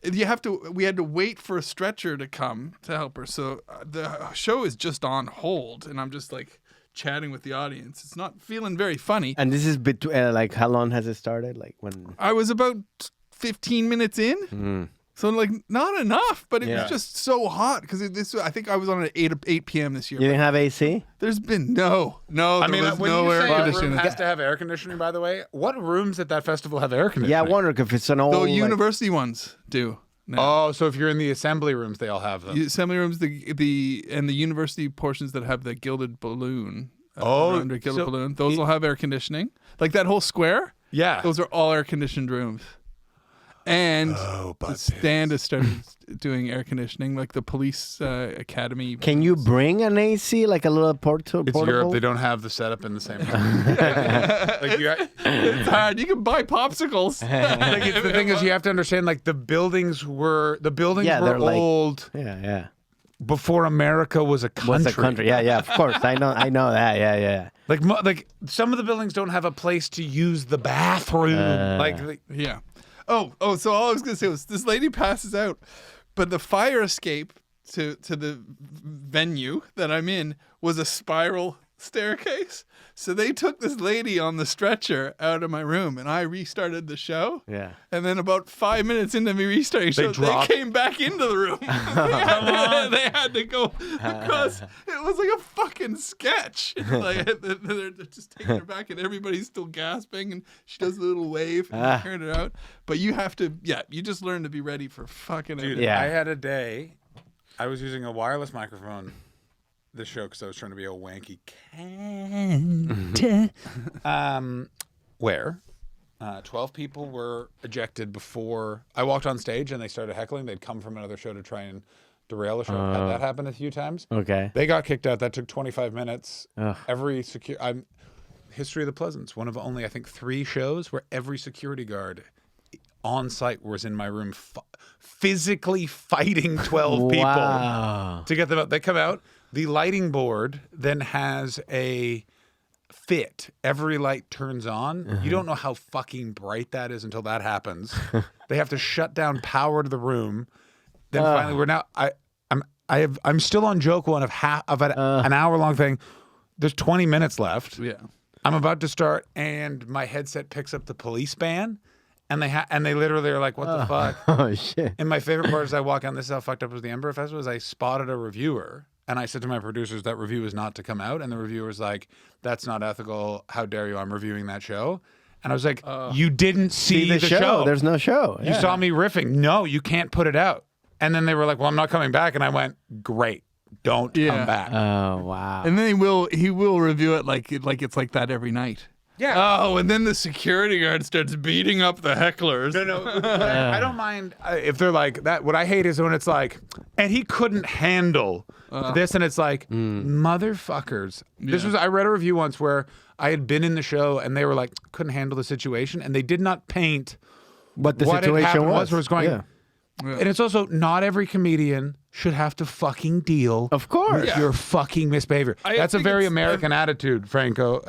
We had to wait for a stretcher to come to help her. So the show is just on hold, and I'm just like chatting with the audience. It's not feeling very funny. And this is like, how long has it started? Like when I was about 15 minutes in. So like not enough, but it was just so hot because I think I was on at 8 p.m. this year. You didn't have AC? There's been no. I mean, when no you air say conditioning. A room has to have air conditioning, by the way, what rooms at that festival have air conditioning? Yeah, I wonder if it's an old. The university ones do. No. Oh, so if you're in the assembly rooms, they all have them. The assembly rooms, the university portions that have the gilded balloon around a Gidley. Those will have air conditioning. Like that whole square. Yeah. Those are all air conditioned rooms. And the stand has started doing air conditioning, like the police academy. Can you bring an AC, like a little portable? It's Europe. They don't have the setup in the same room. It's hard. You can buy popsicles. The thing is, you have to understand, like the buildings were old. Yeah. Before America was a country. Yeah, of course. I know that. Yeah. Like some of the buildings don't have a place to use the bathroom. Yeah. Oh, so all I was going to say was this lady passes out, but the fire escape to the venue that I'm in was a spiral staircase. So they took this lady on the stretcher out of my room, and I restarted the show. Yeah. And then about 5 minutes into me restarting the show, they came back into the room. They had to go because it was like a fucking sketch. Like they're just taking her back, and everybody's still gasping, and she does a little wave and turn it out. But you have to, you just learn to be ready for fucking Dude, everything. I had a day, I was using a wireless microphone this show because I was trying to be a wanky cunt. Where 12 people were ejected before I walked on stage and they started heckling. They'd come from another show to try and derail the show. Had that happened a few times. Okay. They got kicked out. That took 25 minutes. Ugh. History of the Pleasance, one of only, I think, 3 shows where every security guard on site was in my room physically fighting 12 people to get them out. They come out. The lighting board then has a fit. Every light turns on. You don't know how fucking bright that is until that happens. They have to shut down power to the room. Then finally, I'm still on joke one of an hour long thing. There's 20 minutes left. Yeah. I'm about to start, and my headset picks up the police band. And they literally are like, what the fuck? Oh, shit. And my favorite part is I walk on, this is how fucked up was the Edinburgh Festival, is I spotted a reviewer. And I said to my producers, that review is not to come out. And the reviewer was like, that's not ethical. How dare you? I'm reviewing that show. And I was like, you didn't see the show. There's no show. You saw me riffing. No, you can't put it out. And then they were like, well, I'm not coming back. And I went, great. Don't come back. Oh, wow. And then he will review it like it's like that every night. Yeah. Oh, and then the security guard starts beating up the hecklers. No. I don't mind if they're like that. What I hate is when it's like, and he couldn't handle this, and it's like, motherfuckers. Yeah. I read a review once where I had been in the show, and they were like, couldn't handle the situation, and they did not paint what the situation was. Where it's going. Yeah. And it's also not every comedian should have to fucking deal of course with your fucking misbehavior. That's a very American attitude, Franco.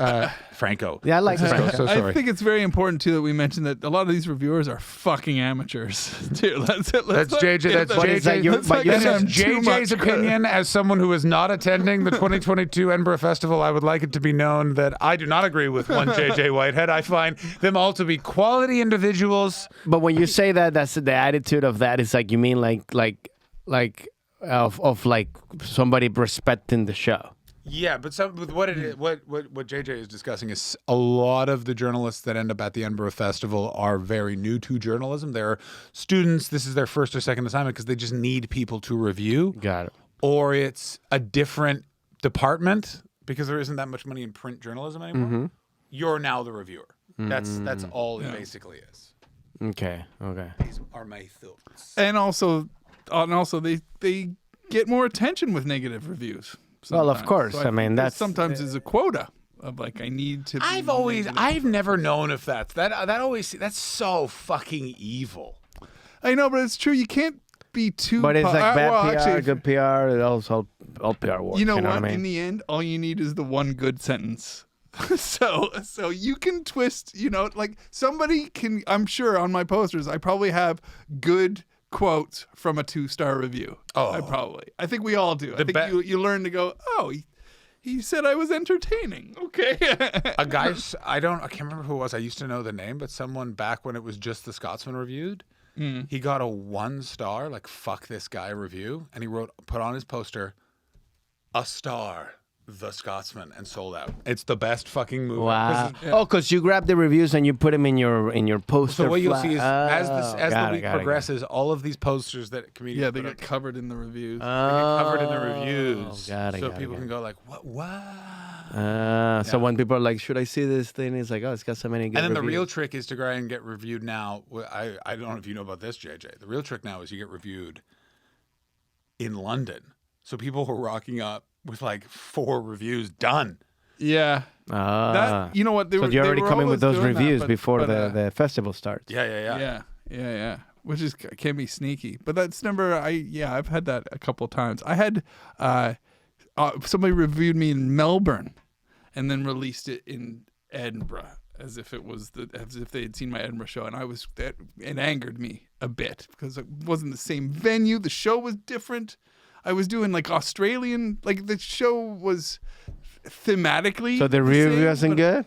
Franco. Yeah, I like Franco. Franco. So sorry. I think it's very important too that we mention that a lot of these reviewers are fucking amateurs. Dude, that's JJ. That's JJ's opinion. As someone who is not attending the 2022 Edinburgh Festival, I would like it to be known that I do not agree with one JJ Whitehead. I find them all to be quality individuals. But when you say that, that's the attitude of that. It's like you mean like somebody respecting the show. Yeah, but what JJ is discussing is a lot of the journalists that end up at the Edinburgh Festival are very new to journalism. They're students. This is their first or second assignment because they just need people to review. Got it. Or it's a different department because there isn't that much money in print journalism anymore. Mm-hmm. You're now the reviewer. Mm-hmm. That's all it basically is. Okay. These are my thoughts. And also they get more attention with negative reviews. Well, of course. So I mean, that's sometimes is a quota of like I need to. I've never known if that's so fucking evil. I know, but it's true. You can't be too. But it's like bad PR, good PR. It also all PR works. You know what? I mean? In the end, all you need is the one good sentence. So you can twist. Like somebody can. I'm sure on my posters, I probably have good quotes from a 2-star review. I think we all do. I think you learn to go, he said I was entertaining. Okay. A guy, I can't remember who it was. I used to know the name, but someone back when it was just the Scotsman reviewed, he got a 1-star, like fuck this guy review, and he put on his poster, a star. The Scotsman and sold out. It's the best fucking movie. Wow. Oh, because you grab the reviews and you put them in your poster. So what you'll see is as the week progresses, all of these posters that comedians they get covered in the reviews. They get covered in the reviews, so people can go like, what? So when people are like, should I see this thing? It's like, oh, it's got so many good And then reviews. the real trick is to try and get reviewed now. I don't know if you know about this, JJ. The real trick now is you get reviewed in London. So people were rocking up with like 4 reviews done. Yeah. That, you know what? So you're already coming with those reviews before the festival starts. Yeah. Which can be sneaky. But that's I've had that a couple of times. I had somebody reviewed me in Melbourne and then released it in Edinburgh as if they had seen my Edinburgh show, and it angered me a bit because it wasn't the same venue. The show was different. I was doing like Australian, like the show was thematically. So the review wasn't good?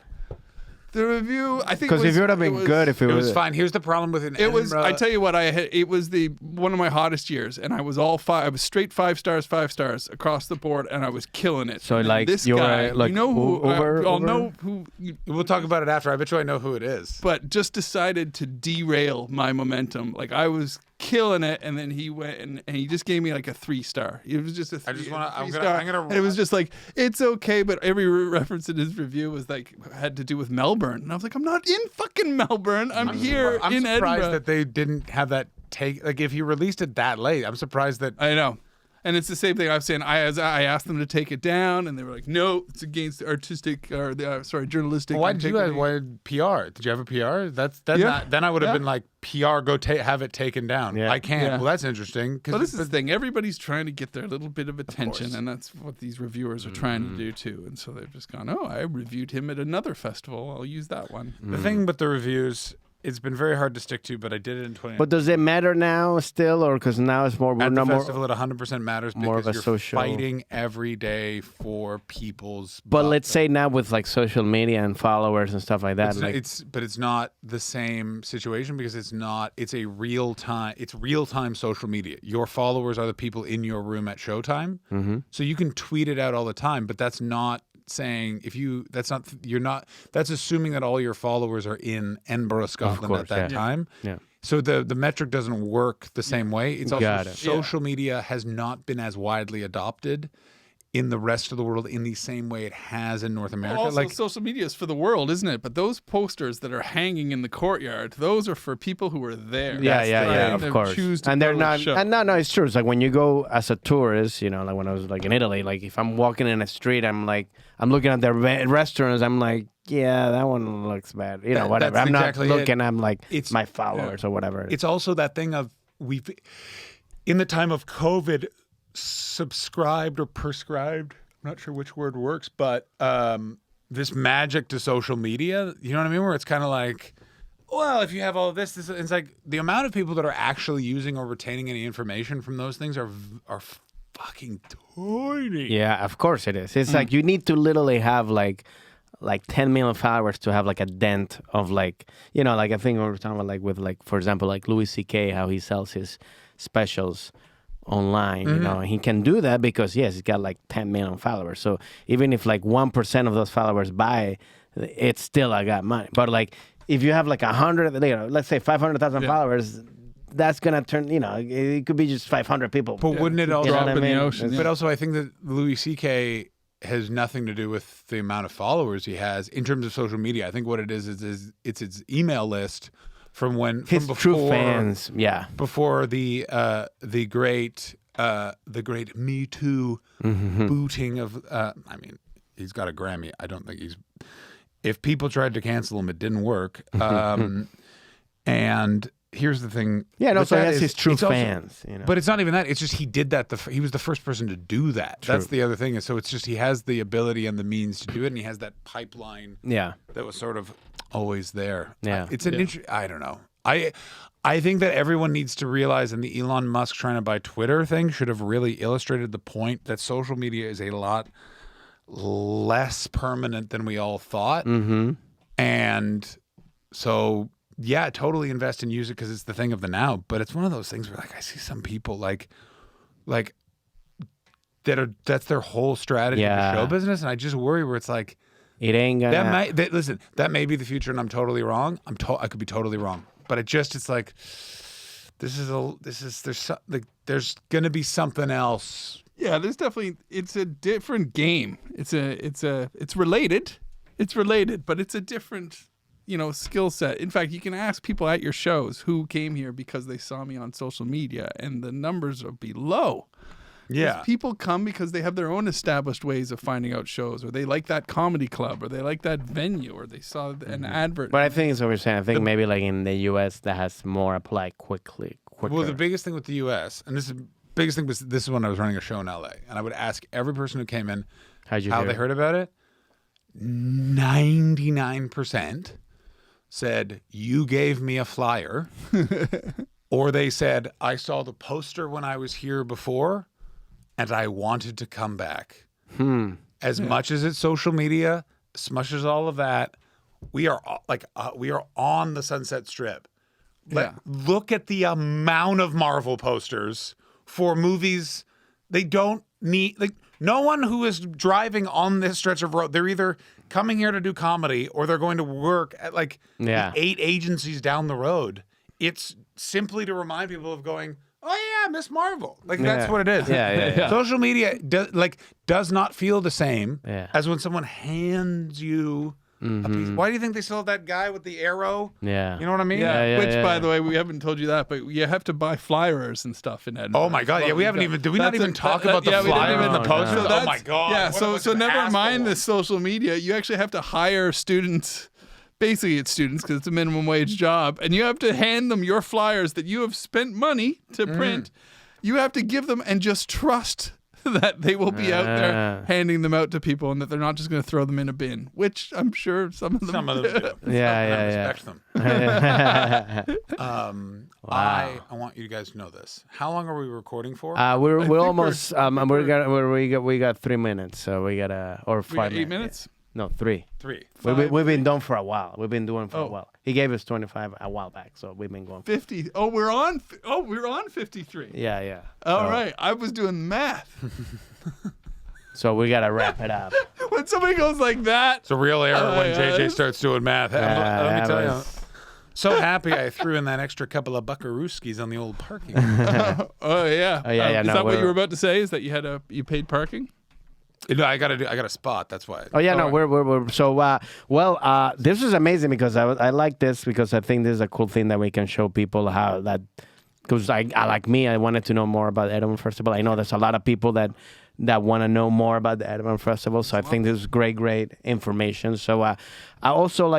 The review, I think, because if it would have been good, if it was fine. Here's the problem with it. It was. I tell you what, it was one of my hottest years, and I was I was straight 5 stars across the board, and I was killing it. So and like this you're guy, like, you know who? I'll know who. We'll talk about it after. I bet you I know who it is. But just decided to derail my momentum. Like I was killing it, and then he went and he just gave me like a 3-star. It was just a 3 star. And it was just like, it's okay, but every reference in his review was like had to do with Melbourne, and I was like, I'm not in fucking Melbourne. I'm here in Edinburgh. I'm surprised that they didn't have that take. Like if you released it that late, I'm surprised that. I know. And it's the same thing I was saying. I asked them to take it down, and they were like, "No, it's against journalistic." Why did you guys? Why PR? Did you have a PR? Then I would have been like, PR, go have it taken down. Yeah. I can't. Yeah. Well, that's interesting. Well, this is the thing. Everybody's trying to get their little bit of attention, and that's what these reviewers are trying to do too. And so they've just gone, "Oh, I reviewed him at another festival. I'll use that one." The thing with the reviews. It's been very hard to stick to, but I did it in 20. But does it matter now still, or because now it's more? At the festival, it 100% matters more because of a you're social fighting every day for people's. But let's say now with like social media and followers and stuff like that, it's not the same situation because it's not. It's a real time. It's real time social media. Your followers are the people in your room at showtime, so you can tweet it out all the time, but that's not. Saying that's assuming that all your followers are in Edinburgh, Scotland at that time. Yeah. So the metric doesn't work the same way. It's also social media has not been as widely adopted in the rest of the world in the same way it has in North America. Also, like social media is for the world, isn't it? But those posters that are hanging in the courtyard, those are for people who are there. Yeah, of course. And they're not. And no, it's true. It's like when you go as a tourist, you know, like when I was like in Italy, like if I'm walking in a street, I'm looking at the restaurants, I'm like, yeah, that one looks bad. You know, whatever. I'm exactly not looking. I'm like, it's my followers or whatever. It's also that thing of in the time of COVID. Subscribed or prescribed, I'm not sure which word works, but this magic to social media, you know what I mean? Where it's kind of like, well, if you have all of this, it's like the amount of people that are actually using or retaining any information from those things are fucking tiny. Yeah, of course it is. It's like you need to literally have like 10 million followers to have like a dent of like, you know, like I think we were talking about like with like, for example, like Louis C.K., how he sells his specials online, you know, he can do that because he's got like 10 million followers. So even if like 1% of those followers buy, it's still I got money. But like if you have like 100, you know, let's say 500,000 followers, that's gonna turn, you know, it could be just 500 people. But wouldn't it also drop in the ocean? But also I think that Louis C.K. has nothing to do with the amount of followers he has in terms of social media. I think what it is it's his email list. From before, true fans, before the great Me Too booting of. I mean, he's got a Grammy. I don't think he's. If people tried to cancel him, it didn't work. And here's the thing. Yeah, no. So he has his true fans. You know? But it's not even that. It's just he did that. He was the first person to do that. True. That's the other thing. So it's just he has the ability and the means to do it, and he has that pipeline. Yeah. That was sort of always there. Yeah. It's an I don't know. I think that everyone needs to realize, and the Elon Musk trying to buy Twitter thing should have really illustrated the point that social media is a lot less permanent than we all thought. And so, yeah, totally invest and use it because it's the thing of the now. But it's one of those things where, like, I see some people like that's their whole strategy in the show business, and I just worry where it's like it ain't gonna. That may be the future, and I'm totally wrong. I could be totally wrong, but it's like there's gonna be something else. Yeah, there's definitely. It's a different game. It's related. It's related, but it's a different, skill set. In fact, you can ask people at your shows who came here because they saw me on social media, and the numbers will be low. Yeah. People come because they have their own established ways of finding out shows, or they like that comedy club, or they like that venue, or they saw an advert. But I think it's what we're saying. I think maybe like in the U.S. that has more apply quicker. Well, the biggest thing with the U.S., and this is when I was running a show in L.A., and I would ask every person who came in how they heard about it. 99% said, you gave me a flyer, or they said, I saw the poster when I was here before, and I wanted to come back. As much as it's social media, as much as all of that, we are on the Sunset Strip. Look at the amount of Marvel posters for movies. They don't need no one who is driving on this stretch of road. They're either coming here to do comedy or they're going to work at the 8 agencies down the road. It's simply to remind people of going, oh yeah, Miss Marvel. That's what it is. Yeah. Social media does not feel the same as when someone hands you a piece. Why do you think they still have that guy with the arrow? Yeah. You know what I mean? Which, by the way, we haven't told you that, but you have to buy flyers and stuff in Edinburgh. Oh my God! Yeah, we haven't even. Did we not even talk about the flyers and the posters? Oh my God! Yeah. So never mind the social media. You actually have to hire students. Basically, it's students because it's a minimum wage job, and you have to hand them your flyers that you have spent money to print. You have to give them and just trust that they will be out there handing them out to people, and that they're not just going to throw them in a bin, which I'm sure some of them do. I respect them. I want you guys to know this. How long are we recording for? We're almost. We got 3 minutes, so we got or 5 minutes. 8 minutes. No, 3. 3. We've been done for a while. We've been doing for a while. He gave us 25 a while back, so we've been going. 50. Oh, we're on 53. Yeah. All right. I was doing math. So we gotta wrap it up. When somebody goes like that, it's a real error when JJ starts doing math. Let me tell you. So happy I threw in that extra couple of buckarooskies on the old parking. Oh yeah. Yeah. Is that what you were about to say? Is that you paid parking? No, I got a spot. That's why. Oh yeah, no, we're so this is amazing because I like this because I think this is a cool thing that we can show people how that, because I like me, I wanted to know more about Edinburgh Festival. I know there's a lot of people that want to know more about the Edinburgh Festival, so I think this is great information. So I also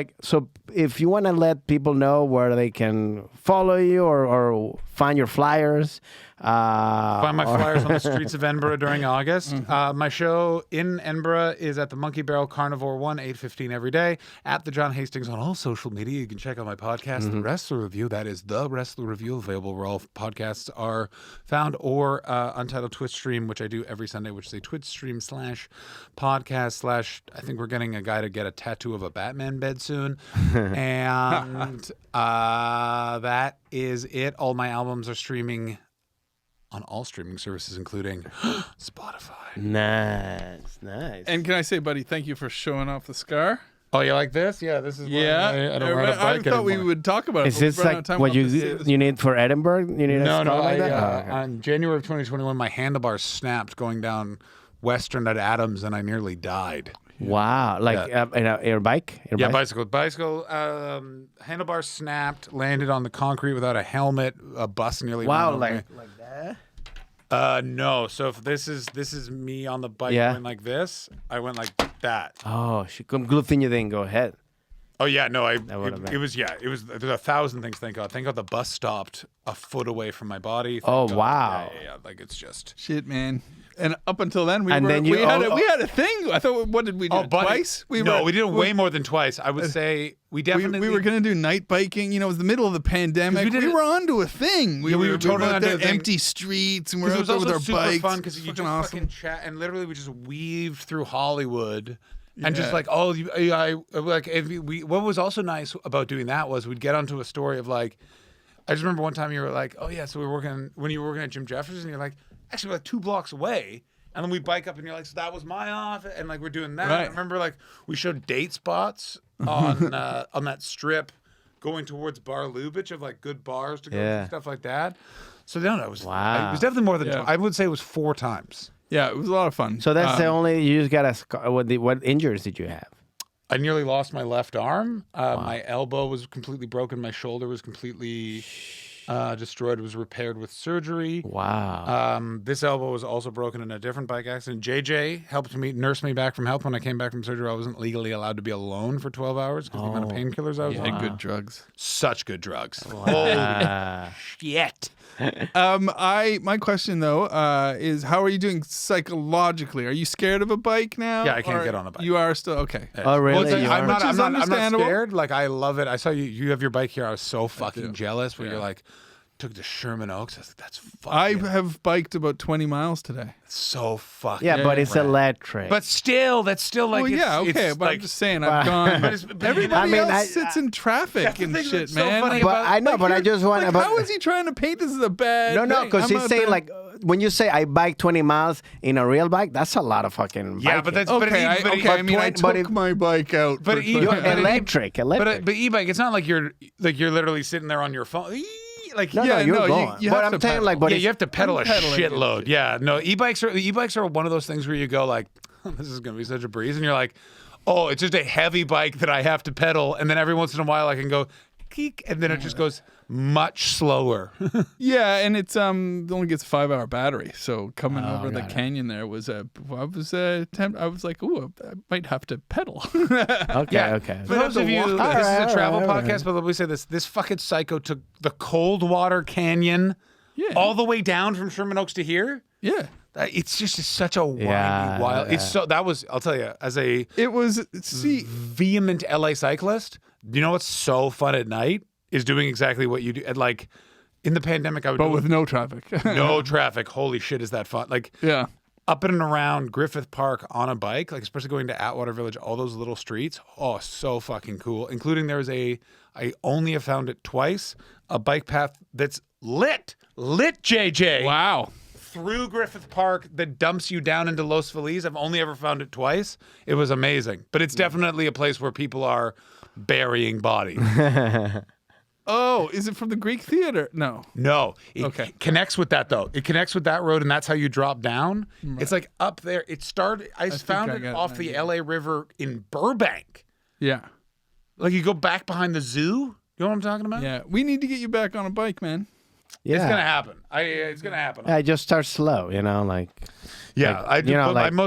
if you want to let people know where they can follow you or find your flyers. Find my flyers on the streets of Edinburgh during August. My show in Edinburgh is at the Monkey Barrel Carnivore 1, 8:15 every day. At the John Hastings on all social media. You can check out my podcast, The Wrestler Review. That is The Wrestler Review, available where all podcasts are found, or Untitled Twitch stream, which I do every Sunday, which is a Twitch stream /podcast/ I think we're getting a guy to get a tattoo of a Batman bed soon. And that is it. All my albums are streaming on all streaming services, including Spotify. Nice. And can I say, buddy, thank you for showing off the scar. Oh, you like this? Yeah, this is. I don't ride a bike I thought we would talk about it. Is this like what you need for Edinburgh? You need a scar like that? On January of 2021, my handlebars snapped going down Western at Adams, and I nearly died. Wow, your bike? Bicycle. Handlebar snapped, landed on the concrete without a helmet. A bus nearly. Wow, like that? No. So if this is me on the bike going like this, I went like that. Oh, good thing you didn't go ahead. Oh yeah, no, there's 1,000 things. Thank God the bus stopped a foot away from my body. Thank God. Wow. Yeah, like it's just shit, man. And up until then, we had a thing. I thought, what did we do? Twice? We did it way more than twice. I would say we definitely. We were going to do night biking. It was the middle of the pandemic. We were onto a thing. We were totally onto empty streets, and we were out there with our bikes. It was fun because you just fucking chat, and literally we just weaved through Hollywood. And just what was also nice about doing that was we'd get onto a story of I just remember one time you were like, oh yeah, so when you were working at Jim Jefferson, and you're like, actually, 2 blocks away. And then we bike up and you're like, so that was my office. And like, we're doing that. Right. I remember like we showed date spots on that strip going towards Bar Lubitsch of like good bars to go to, stuff like that. So no, it was definitely more than, I would say it was 4 times. Yeah, it was a lot of fun. So that's the only, you just got a scar. What injuries did you have? I nearly lost my left arm. My elbow was completely broken. My shoulder was completely destroyed. It was repaired with surgery. Wow. This elbow was also broken in a different bike accident. JJ helped me, nursed me back from health when I came back from surgery. I wasn't legally allowed to be alone for 12 hours because the amount of painkillers I was on. And good drugs. Such good drugs. Wow. Shit. My question though is, how are you doing psychologically? Are you scared of a bike now? Yeah, I can't get on a bike. You are still okay. Oh, really? Well, I'm not understandable. scared. Like, I love it. I saw you have your bike here. I was so fucking jealous when you're like, took it to Sherman Oaks. I was like, that's fucking. I have biked about 20 miles today. So fucking. Yeah, but it's electric. But still, that's still like. Well, yeah, okay, but like, I'm just saying, I've gone. Everybody else sits in traffic and shit, so man. funny but I know, but I just want. Like, how is he trying to paint this as a bad? No, thing? because he's saying like, when you say I bike 20 miles in a real bike, that's a lot of fucking. Yeah, biking. but that's okay. I mean, I took my bike out. But electric. But e-bike, it's not like you're literally sitting there on your phone. Like No, you're going. you But have I'm to saying pedal. like, but you have to pedal a pedaling shitload. Yeah, no, e-bikes are one of those things where you go like, this is gonna be such a breeze, and you're like, oh, it's just a heavy bike that I have to pedal, and then every once in a while I can go, keek, and then it just goes much slower. Yeah, and it's it only gets a 5-hour battery. So coming over the canyon there was I was like, ooh, I might have to pedal. Okay. For those of you, this is a travel podcast, but let me say this: this fucking psycho took the Coldwater Canyon all the way down from Sherman Oaks to here. Yeah. It's just such a windy, wild. It's so that was. I'll tell you, as a vehement LA cyclist, you know what's so fun at night is doing exactly what you do. And like in the pandemic, I would. But with no traffic. No traffic. Holy shit, is that fun? Like up and around Griffith Park on a bike, like especially going to Atwater Village, all those little streets. Oh, so fucking cool. Including I only have found it twice, a bike path that's lit, JJ. Wow. Through Griffith Park that dumps you down into Los Feliz. I've only ever found it twice. It was amazing. But it's definitely a place where people are burying bodies. Oh, is it from the Greek theater? No. No. It connects with that, though. It connects with that road, and that's how you drop down. Right. It's like up there. It started, I found it off the LA River in Burbank. Yeah. Like you go back behind the zoo. You know what I'm talking about? Yeah. We need to get you back on a bike, man. Yeah. It's gonna happen. It's gonna happen. I just start slow, like. Yeah, like,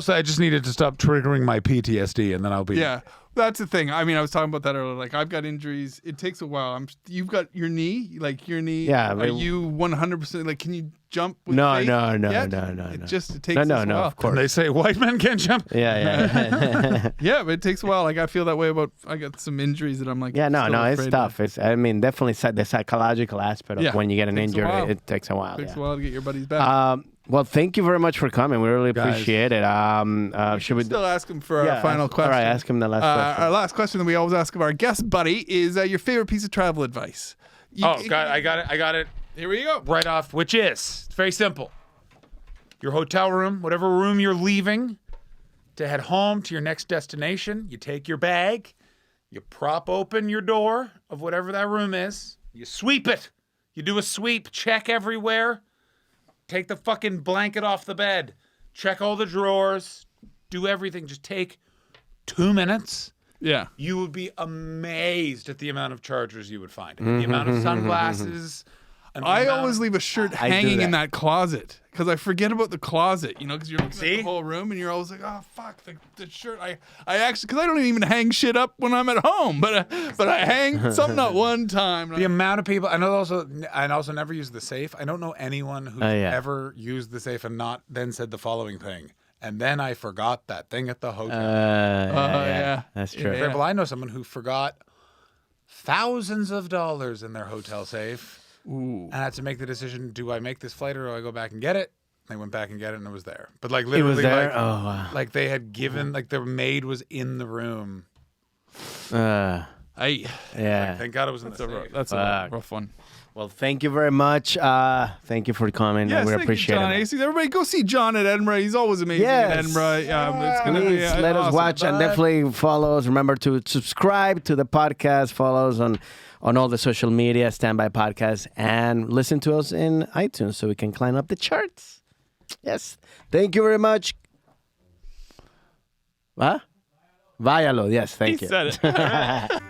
I just needed to stop triggering my PTSD, and then I'll be. Yeah, that's the thing. I mean, I was talking about that earlier. Like, I've got injuries. It takes a while. You've got your knee. Like your knee. Yeah. Are you 100%? Like, can you jump? With No. faith No. It takes. No. Of course. And they say white men can't jump. Yeah. Yeah, but it takes a while. Like, I feel that way about. I got some injuries that I'm like. Yeah. No. It's afraid tough. of. It's. I mean, definitely the psychological aspect of when you get an injury. It takes a while. It takes a while to get your buddies back. Well, thank you very much for coming. We really appreciate it. Should we still ask him for our final question? All right, ask him the last question. Our last question that we always ask of our guest buddy is your favorite piece of travel advice. I got it. Here we go. Right off, which is it's very simple. Your hotel room, whatever room you're leaving to head home to your next destination, you take your bag, you prop open your door of whatever that room is, you sweep it. You do a sweep, check everywhere. Take the fucking blanket off the bed. Check all the drawers. Do everything. Just take 2 minutes. Yeah. You would be amazed at the amount of chargers you would find. The amount of sunglasses. I always leave a shirt hanging in that closet because I forget about the closet, because you're looking at the whole room and you're always like, oh, fuck, the shirt. I actually, because I don't even hang shit up when I'm at home, but I hang something up one time. The amount of people, I also never use the safe. I don't know anyone who's ever used the safe and not then said the following thing. And then I forgot that thing at the hotel. Yeah. That's true. For example, I know someone who forgot thousands of dollars in their hotel safe. Ooh. And I had to make the decision: do I make this flight or do I go back and get it? They went back and get it, and it was there. But like literally, it was there? Wow. Like they had given, like their maid was in the room. Yeah. Like, thank God it was in the safe. That's a rough one. Well, thank you very much. Thank you for coming. Yes, we thank appreciate you, John it. Hastings. Everybody go see John at Edinburgh. He's always amazing at Edinburgh. It's gonna Please be let us awesome. watch and definitely follow us. Remember to subscribe to the podcast, follow us on all the social media, Standby Podcast, and listen to us in iTunes so we can climb up the charts. Yes. Thank you very much. What? Váyalo. Yes, thank you. He said it.